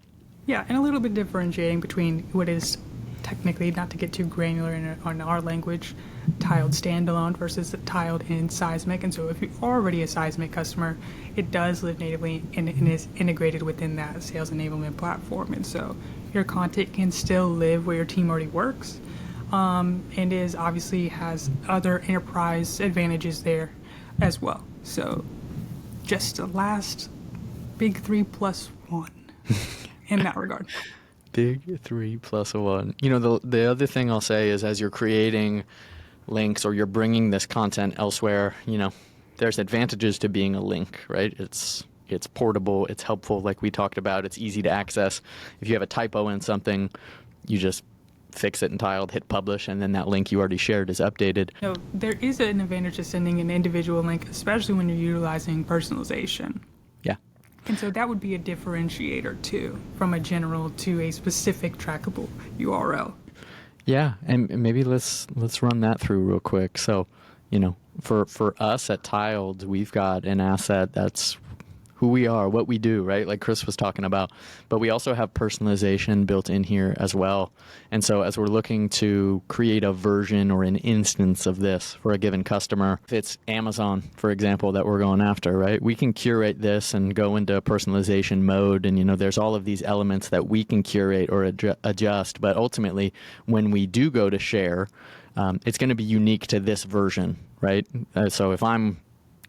Yeah, and a little bit differentiating between what is technically, not to get too granular in our language, tiled standalone versus tiled in Seismic. And so if you're already a Seismic customer, it does live natively and is integrated within that sales enablement platform. And so your content can still live where your team already works, and is obviously has other enterprise advantages there as well. So just the last big 3+1 in that regard. Big 3+1. The other thing I'll say is as you're creating links or you're bringing this content elsewhere, there's advantages to being a link, right? It's portable, it's helpful, like we talked about, it's easy to access. If you have a typo in something, you just fix it in tiled, hit publish, and then that link you already shared is updated. There is an advantage to sending an individual link, especially when you're utilizing personalization. Yeah. And so that would be a differentiator too, from a general to a specific trackable URL. Yeah, and maybe let's run that through real quick. So, for us at Tiled, we've got an asset that's who we are, what we do, right? Like Chris was talking about. But we also have personalization built in here as well. And so as we're looking to create a version or an instance of this for a given customer, if it's Amazon, for example, that we're going after, right? We can curate this and go into personalization mode. And, there's all of these elements that we can curate or adjust. But ultimately, when we do go to share, it's going to be unique to this version, right? So if I'm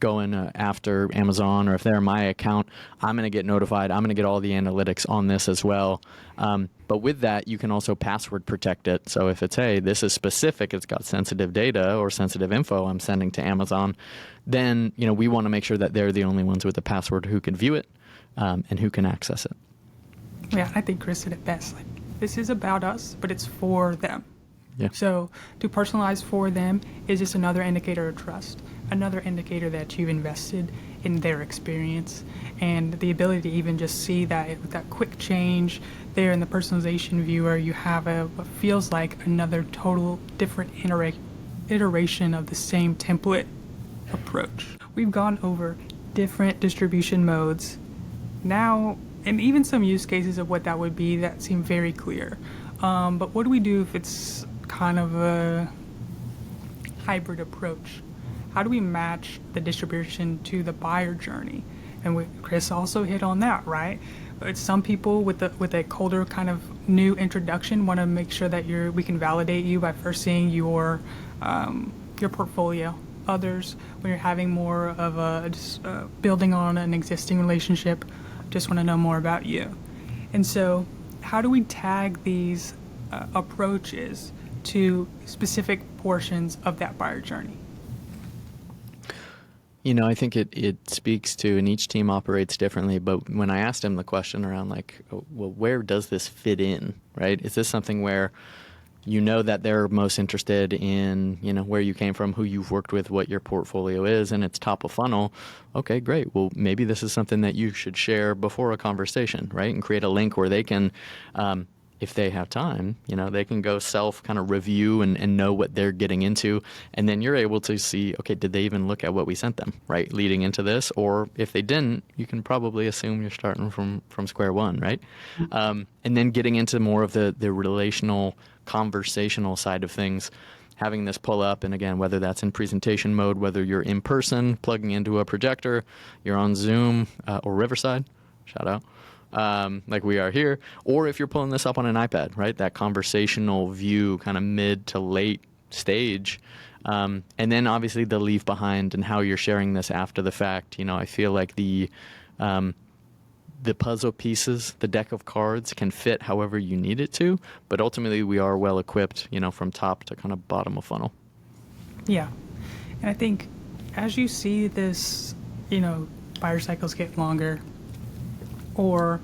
going after Amazon, or if they're my account, I'm going to get notified. I'm going to get all the analytics on this as well. But with that, you can also password protect it. So if it's, hey, this is specific, it's got sensitive data or sensitive info I'm sending to Amazon, then we want to make sure that they're the only ones with the password who can view it and who can access it. Yeah, I think Chris said it best. Like, this is about us, but it's for them. Yeah. So to personalize for them is just another indicator of trust, another indicator that you've invested in their experience, and the ability to even just see that with that quick change there in the personalization viewer, you have what feels like another total different iteration of the same template approach. We've gone over different distribution modes now, and even some use cases of what that would be that seem very clear. But what do we do if it's kind of a hybrid approach? How do we match the distribution to the buyer journey? And Chris also hit on that, right? But some people with a colder kind of new introduction want to make sure that we can validate you by first seeing your portfolio. Others, when you're having more of just building on an existing relationship, just want to know more about you. And so, how do we tag these approaches to specific portions of that buyer journey? I think it speaks to, and each team operates differently, but when I asked him the question around where does this fit in, right? Is this something where that they're most interested in, where you came from, who you've worked with, what your portfolio is, and it's top of funnel? Okay, great. Well, maybe this is something that you should share before a conversation, right? And create a link where they can, if they have time, they can go self kind of review and know what they're getting into. And then you're able to see, okay, did they even look at what we sent them, right? Leading into this, or if they didn't, you can probably assume you're starting from square one, right? And then getting into more of the relational, conversational side of things, having this pull up, and again, whether that's in presentation mode, whether you're in person, plugging into a projector, you're on Zoom or Riverside, shout out, like we are here, or if you're pulling this up on an iPad, right? That conversational view, kind of mid to late stage. And then obviously the leave behind and how you're sharing this after the fact. I feel like the puzzle pieces, the deck of cards can fit however you need it to, but ultimately we are well equipped, from top to kind of bottom of funnel. Yeah. And I think as you see this, buyer cycles get longer, or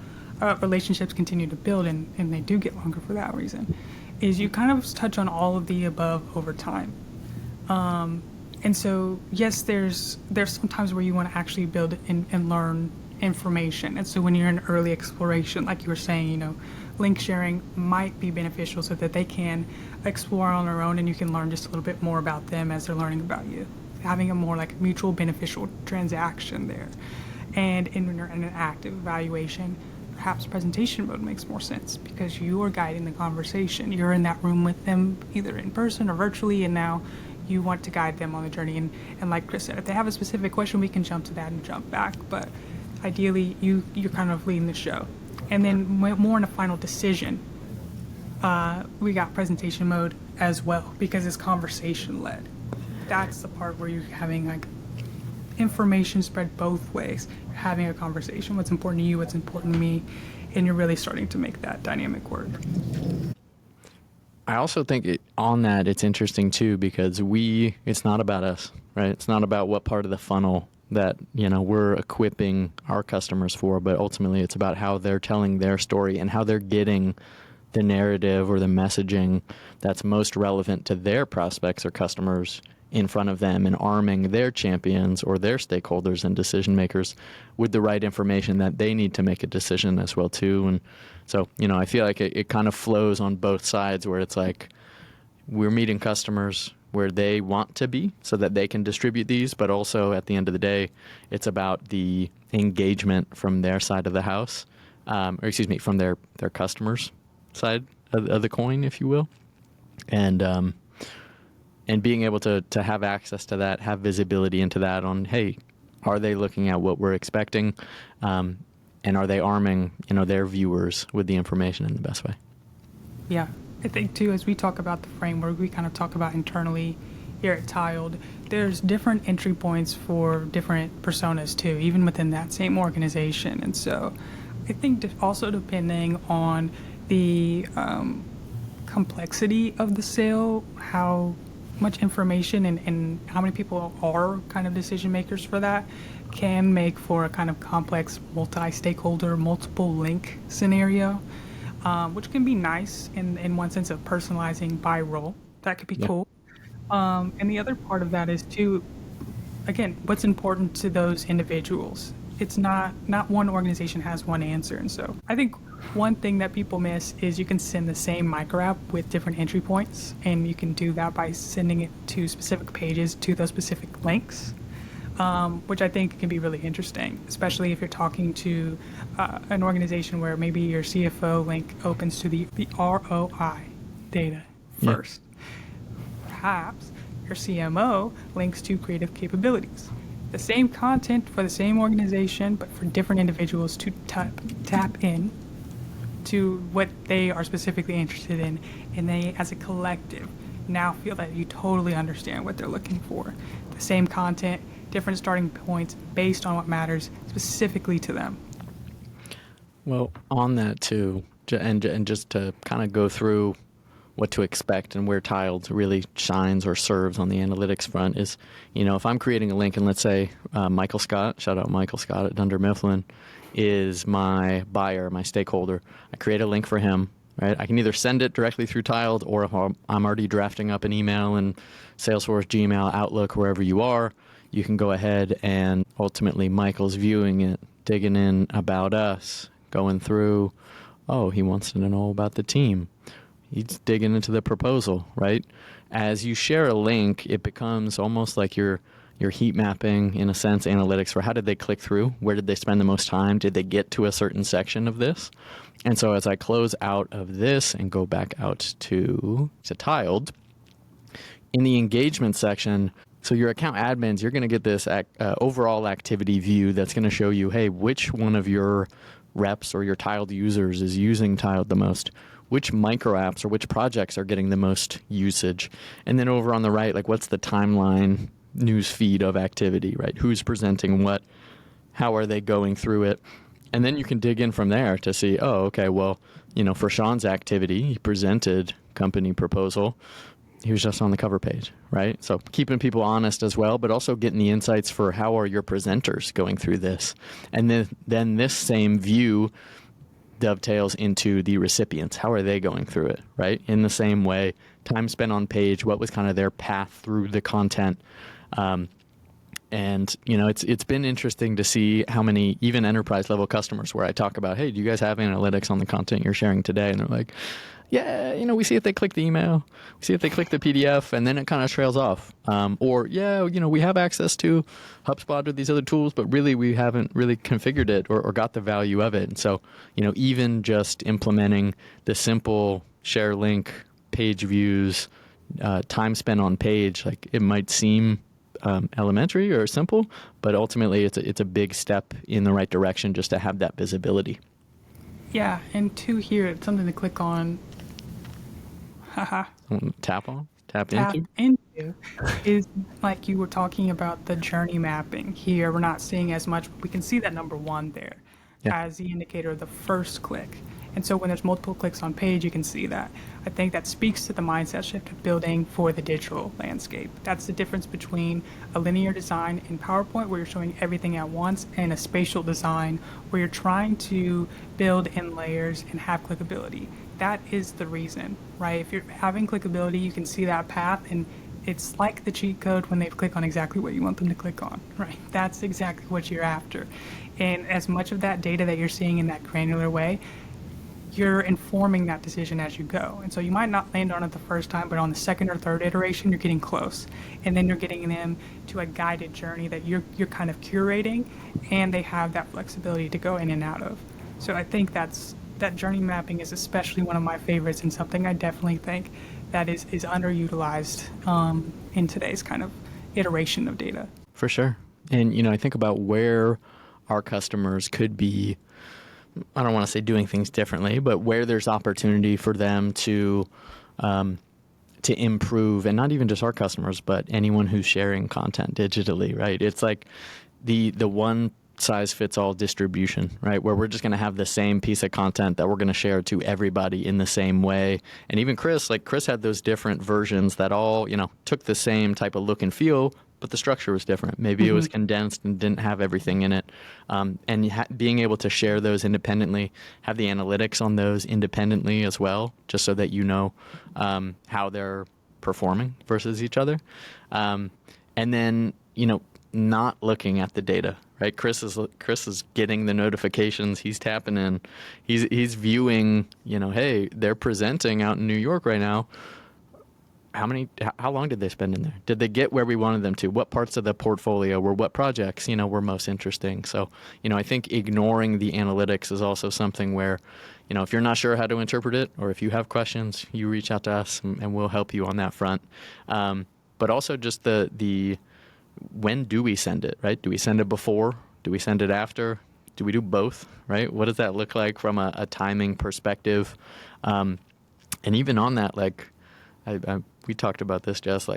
relationships continue to build, and they do get longer for that reason, is you kind of touch on all of the above over time. And so, yes, there's some times where you want to actually build and learn information. And so when you're in early exploration, like you were saying, link sharing might be beneficial so that they can explore on their own and you can learn just a little bit more about them as they're learning about you. Having a more like mutual beneficial transaction there. And when you're in an active evaluation, perhaps presentation mode makes more sense because you are guiding the conversation. You're in that room with them either in person or virtually, and now you want to guide them on the journey. And like Chris said, if they have a specific question, we can jump to that and jump back. But ideally, you're kind of leading the show. And then more in a final decision, we got presentation mode as well because it's conversation led. That's the part where you're having like information spread both ways. You're having a conversation, what's important to you, what's important to me, and you're really starting to make that dynamic work. I also think it's interesting too because it's not about us, right? It's not about what part of the funnel that we're equipping our customers for, but ultimately it's about how they're telling their story and how they're getting the narrative or the messaging that's most relevant to their prospects or customers in front of them, and arming their champions or their stakeholders and decision makers with the right information that they need to make a decision as well too. And so I feel like it kind of flows on both sides, where it's like we're meeting customers, where they want to be so that they can distribute these, but also at the end of the day, it's about the engagement from their side of the house, from their customers' side of the coin, if you will. And being able to have access to that, have visibility into that on, hey, are they looking at what we're expecting? And are they arming, their viewers with the information in the best way? Yeah, I think too, as we talk about the framework, we kind of talk about internally here at Tiled, there's different entry points for different personas too, even within that same organization. And so I think also depending on the complexity of the sale, how much information and how many people are kind of decision makers for that, can make for a kind of complex multi-stakeholder, multiple link scenario, which can be nice in one sense of personalizing by role. That could be cool. And the other part of that is too, again, what's important to those individuals. It's not one organization has one answer. And so I think one thing that people miss is you can send the same micro app with different entry points, and you can do that by sending it to specific pages to those specific links. Which I think can be really interesting, especially if you're talking to an organization where maybe your CFO link opens to the ROI data first. Perhaps your CMO links to creative capabilities. The same content for the same organization, but for different individuals to tap in to what they are specifically interested in, and they, as a collective, now feel that you totally understand what they're looking for. The same content, different starting points based on what matters specifically to them. Well, on that too, and just to kind of go through what to expect and where Tiled really shines or serves on the analytics front is, if I'm creating a link, and let's say Michael Scott, shout out Michael Scott at Dunder Mifflin, is my buyer, my stakeholder. I create a link for him, right? I can either send it directly through Tiled, or if I'm already drafting up an email in Salesforce, Gmail, Outlook, wherever you are, you can go ahead and ultimately Michael's viewing it, digging in about us, going through, he wants to know about the team. He's digging into the proposal, right? As you share a link, it becomes almost like you're heat mapping, in a sense, analytics for how did they click through? Where did they spend the most time? Did they get to a certain section of this? And so as I close out of this and go back out to Tiled, in the engagement section, so your account admins, you're going to get this overall activity view that's going to show you, hey, which one of your reps or your Tiled users is using Tiled the most? Which micro apps or which projects are getting the most usage? And then over on the right, like what's the timeline news feed of activity, right? Who's presenting what? How are they going through it? And then you can dig in from there to see, for Sean's activity, he presented company proposal. He was just on the cover page, right? So keeping people honest as well, but also getting the insights for how are your presenters going through this. And then this same view dovetails into the recipients. How are they going through it, right? In the same way, time spent on page, what was kind of their path through the content. And it's been interesting to see how many even enterprise level customers where I talk about, hey, do you guys have analytics on the content you're sharing today? And they're like, yeah, we see if they click the email, we see if they click the PDF, and then it kind of trails off. We have access to HubSpot or these other tools, but really we haven't really configured it or got the value of it. And so, even just implementing the simple share link, page views, time spent on page, like it might seem elementary or simple, but ultimately it's a big step in the right direction just to have that visibility. Yeah, and here, it's something to click on. Tap into is like you were talking about the journey mapping. Here we're not seeing as much, but we can see that number 1 there as the indicator of the first click. And so when there's multiple clicks on page, you can see that. I think that speaks to the mindset shift of building for the digital landscape. That's the difference between a linear design in PowerPoint where you're showing everything at once and a spatial design where you're trying to build in layers and have clickability. That is the reason, right? If you're having clickability, you can see that path, and it's like the cheat code when they click on exactly what you want them to click on, right? That's exactly what you're after. And as much of that data that you're seeing in that granular way, you're informing that decision as you go. And so you might not land on it the first time, but on the second or third iteration, you're getting close. And then you're getting them to a guided journey that you're kind of curating, and they have that flexibility to go in and out of. So I think that journey mapping is especially one of my favorites, and something I definitely think that is underutilized in today's kind of iteration of data. For sure. And, I think about where our customers could be, I don't want to say doing things differently, but where there's opportunity for them to improve, and not even just our customers, but anyone who's sharing content digitally, right? It's like the one size fits all distribution, right? Where we're just going to have the same piece of content that we're going to share to everybody in the same way. And even Chris had those different versions that all, took the same type of look and feel, but the structure was different. Maybe it was condensed and didn't have everything in it. And being able to share those independently, have the analytics on those independently as well, just so that how they're performing versus each other. And then, not looking at the data, right? Chris is getting the notifications. He's tapping in. He's viewing, hey, they're presenting out in New York right now. How long did they spend in there? Did they get where we wanted them to? What parts of the portfolio were what projects, were most interesting? So, I think ignoring the analytics is also something where, if you're not sure how to interpret it, or if you have questions, you reach out to us and we'll help you on that front. But also just the when do we send it, right? Do we send it before? Do we send it after? Do we do both, right? What does that look like from a timing perspective? And even on that, we talked about this, Jess,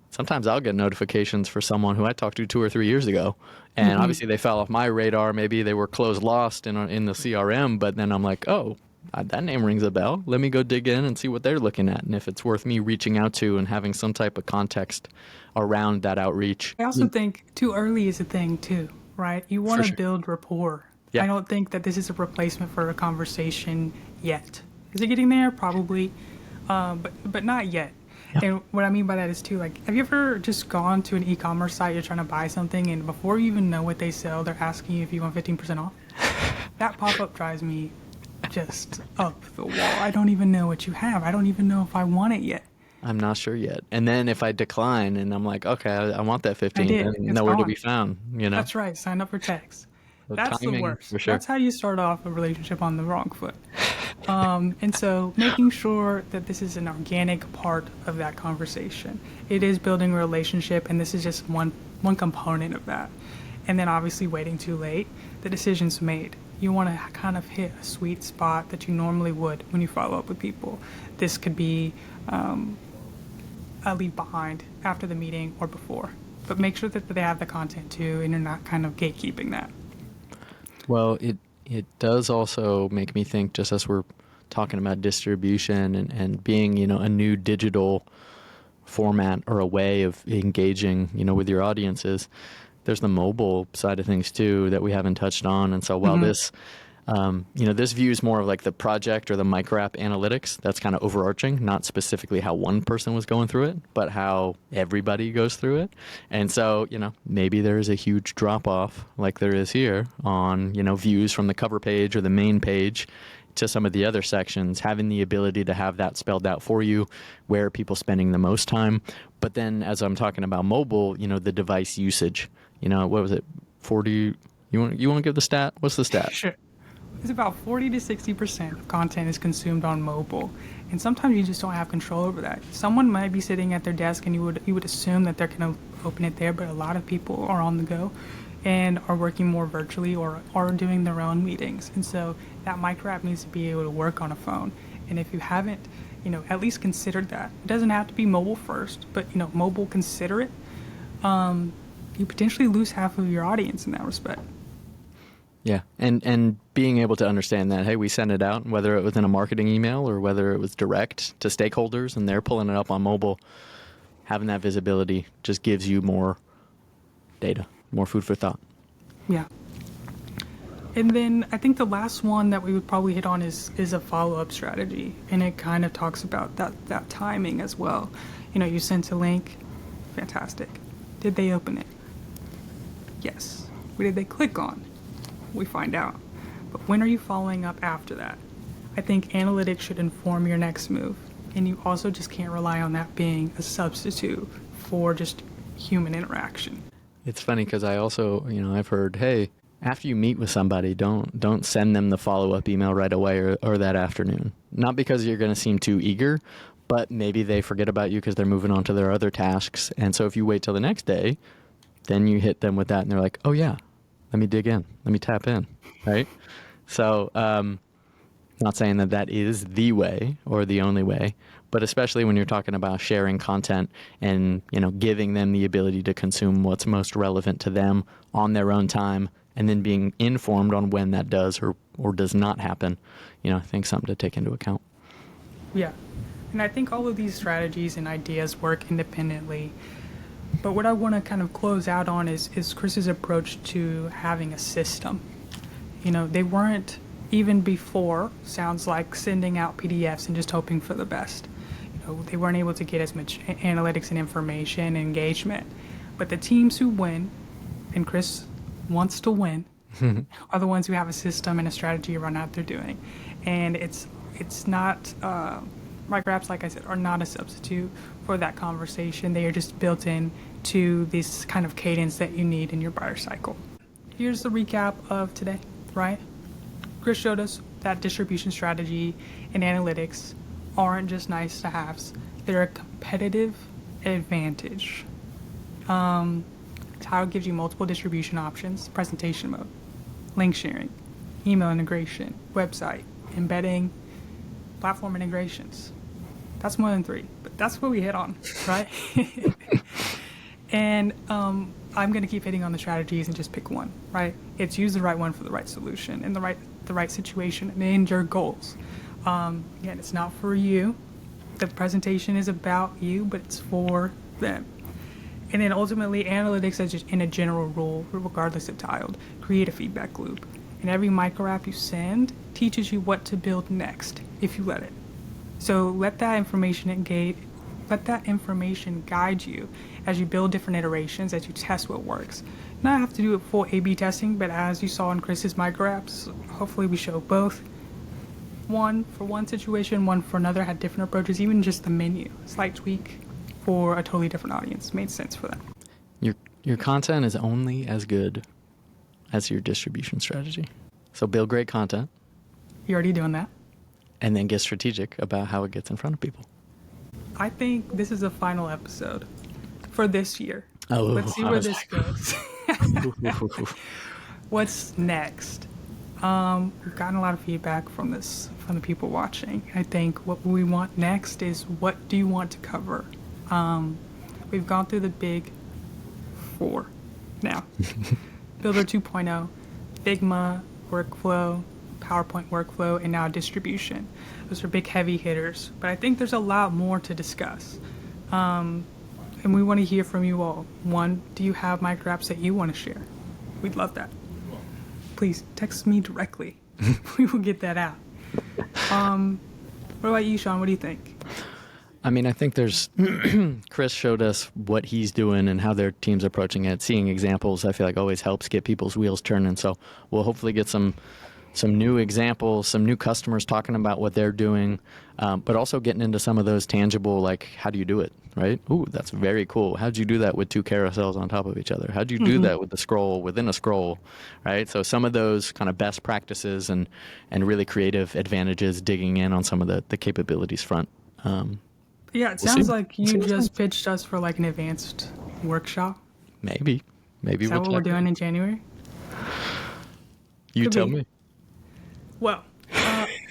sometimes I'll get notifications for someone who I talked to 2 or 3 years ago, and obviously they fell off my radar. Maybe they were closed lost in the CRM, but then I'm like, oh, that name rings a bell. Let me go dig in and see what they're looking at, and if it's worth me reaching out to and having some type of context around that outreach. I also think too early is a thing too, right? You want to build rapport. Yeah. I don't think that this is a replacement for a conversation yet. Is it getting there? Probably, but not yet. Yeah. And what I mean by that is too, have you ever just gone to an e-commerce site, you're trying to buy something, and before you even know what they sell, they're asking you if you want 15% off? That pop-up drives me just up the wall. I don't even know what you have. I don't even know if I want it yet. I'm not sure yet. And then if I decline and I'm like, okay, I want that 15, then nowhere to be found, That's right. Sign up for text. That's the worst. For sure. That's how you start off a relationship on the wrong foot. And so making sure that this is an organic part of that conversation. It is building a relationship, and this is just one component of that. And then obviously waiting too late, the decision's made. You want to kind of hit a sweet spot that you normally would when you follow up with people. This could be a leave behind after the meeting or before. But make sure that they have the content too, and you're not kind of gatekeeping that. Well, it does also make me think, just as we're talking about distribution and being, a new digital format or a way of engaging, with your audiences, there's the mobile side of things too that we haven't touched on. And so while this, this views more of the project or the micro app analytics, that's kind of overarching, not specifically how one person was going through it, but how everybody goes through it. And so, maybe there is a huge drop off like there is here on, views from the cover page or the main page to some of the other sections, having the ability to have that spelled out for you, where are people spending the most time. But then as I'm talking about mobile, the device usage, what was it? 40, you want to give the stat? What's the stat? Sure. It's about 40 to 60% of content is consumed on mobile. And sometimes you just don't have control over that. Someone might be sitting at their desk and you would assume that they're going to open it there, but a lot of people are on the go and are working more virtually or are doing their own meetings. And so that micro app needs to be able to work on a phone. And if you haven't, at least considered that. It doesn't have to be mobile first, but, mobile consider it. You potentially lose half of your audience in that respect. Yeah, and being able to understand that, hey, we send it out, whether it was in a marketing email or whether it was direct to stakeholders and they're pulling it up on mobile, having that visibility just gives you more data, more food for thought. Yeah. And then I think the last one that we would probably hit on is a follow-up strategy, and it kind of talks about that timing as well. You sent a link, fantastic. Did they open it? Yes. What did they click on? We find out. But when are you following up after that? I think analytics should inform your next move. And you also just can't rely on that being a substitute for just human interaction. It's funny because I also, I've heard, hey, after you meet with somebody, don't send them the follow-up email right away or that afternoon. Not because you're going to seem too eager, but maybe they forget about you because they're moving on to their other tasks. And so if you wait till the next day, then you hit them with that and they're like, oh yeah, let me dig in, let me tap in, right? So not saying that that is the way or the only way, but especially when you're talking about sharing content and, giving them the ability to consume what's most relevant to them on their own time and then being informed on when that does or does not happen, I think something to take into account. Yeah. And I think all of these strategies and ideas work independently. But what I want to kind of close out on is Chris's approach to having a system. They weren't, even before, sounds like sending out PDFs and just hoping for the best. They weren't able to get as much analytics and information and engagement. But the teams who win, and Chris wants to win, are the ones who have a system and a strategy around what they're doing. And it's not... micro apps, like I said, are not a substitute for that conversation. They are just built in to this kind of cadence that you need in your buyer cycle. Here's the recap of today, right? Chris showed us that distribution strategy and analytics aren't just nice to haves. They're a competitive advantage. Tile gives you multiple distribution options: presentation mode, link sharing, email integration, website, embedding, platform integrations. That's more than 3, but that's what we hit on, right? And I'm going to keep hitting on the strategies and just pick one, right? It's use the right one for the right solution and the right situation and your goals. Again, it's not for you. The presentation is about you, but it's for them. And then ultimately, analytics as just in a general rule, regardless of tiled, create a feedback loop. And every micro app you send teaches you what to build next, if you let it. So let that information guide you as you build different iterations, as you test what works. Not have to do it full A/B testing, but as you saw in Chris's micro apps, hopefully we show both. One for one situation, one for another, had different approaches. Even just the menu, slight tweak for a totally different audience made sense for them. Your content is only as good as your distribution strategy. So build great content. You're already doing that. And then get strategic about how it gets in front of people. I think this is the final episode for this year. Oh, let's see where this goes. What's next? We've gotten a lot of feedback from the people watching. I think what we want next is, what do you want to cover? We've gone through the big 4 now. Builder 2.0, Figma, workflow, PowerPoint workflow, and now distribution. Those are big heavy hitters, but I think there's a lot more to discuss. And we want to hear from you all. 1, do you have micro apps that you want to share? We'd love that. Please text me directly. We will get that out. What about you, Sean? What do you think? I mean, I think there's Chris showed us what he's doing and how their team's approaching it. Seeing examples, I feel like always helps get people's wheels turning. So we'll hopefully get some new examples, some new customers talking about what they're doing, but also getting into some of those tangible, like, how do you do it, right? Ooh, that's very cool. How'd you do that with 2 carousels on top of each other? How'd you do that with the scroll within a scroll, right? So some of those kind of best practices and really creative advantages, digging in on some of the capabilities front. Yeah, it sounds like you just pitched us for like an advanced workshop. Maybe Is that what we're doing in January? You Could tell be. me. Well,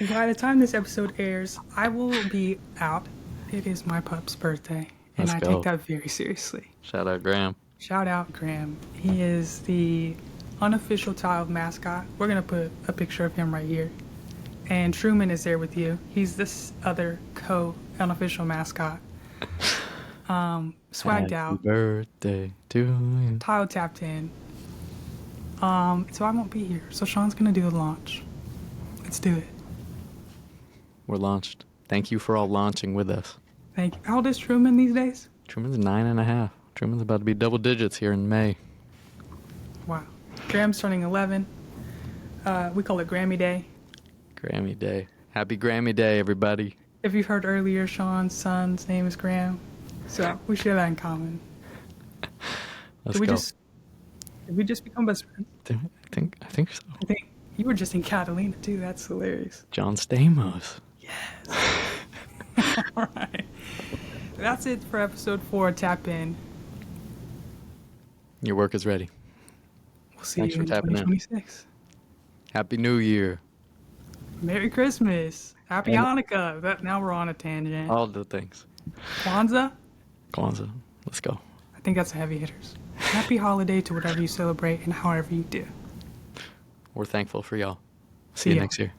by the time this episode airs, I will be out. It is my pup's birthday, and Let's I go. take that very seriously. Shout out Graham. Shout out Graham. He is the unofficial child mascot. We're going to put a picture of him right here. And Truman is there with you. He's this other unofficial mascot. Swagged Happy out. birthday to you. Tile tapped in. So I won't be here. So Sean's going to do the launch. Let's do it. We're launched. Thank you for all launching with us. Thank you. How old is Truman these days? Truman's 9.5. Truman's about to be double digits here in May. Wow. Graham's turning 11. We call it Grammy Day. Grammy Day. Happy Grammy Day, everybody. If you heard earlier, Sean's son's name is Graham, so we share that in common. Let's Did go. we just become best friends? I think so. I think you were just in Catalina too. That's hilarious. John Stamos. All right. That's it for episode 4. Tap in. Your work is ready. We'll see Thanks you for in tapping in. 2026. Happy New Year. Merry Christmas. Happy And- Hanukkah. Now we're on a tangent. All the things. Kwanzaa. Kwanzaa. Let's go. I think that's the heavy hitters. Happy holiday to whatever you celebrate and however you do. We're thankful for y'all. See See you ya. next year.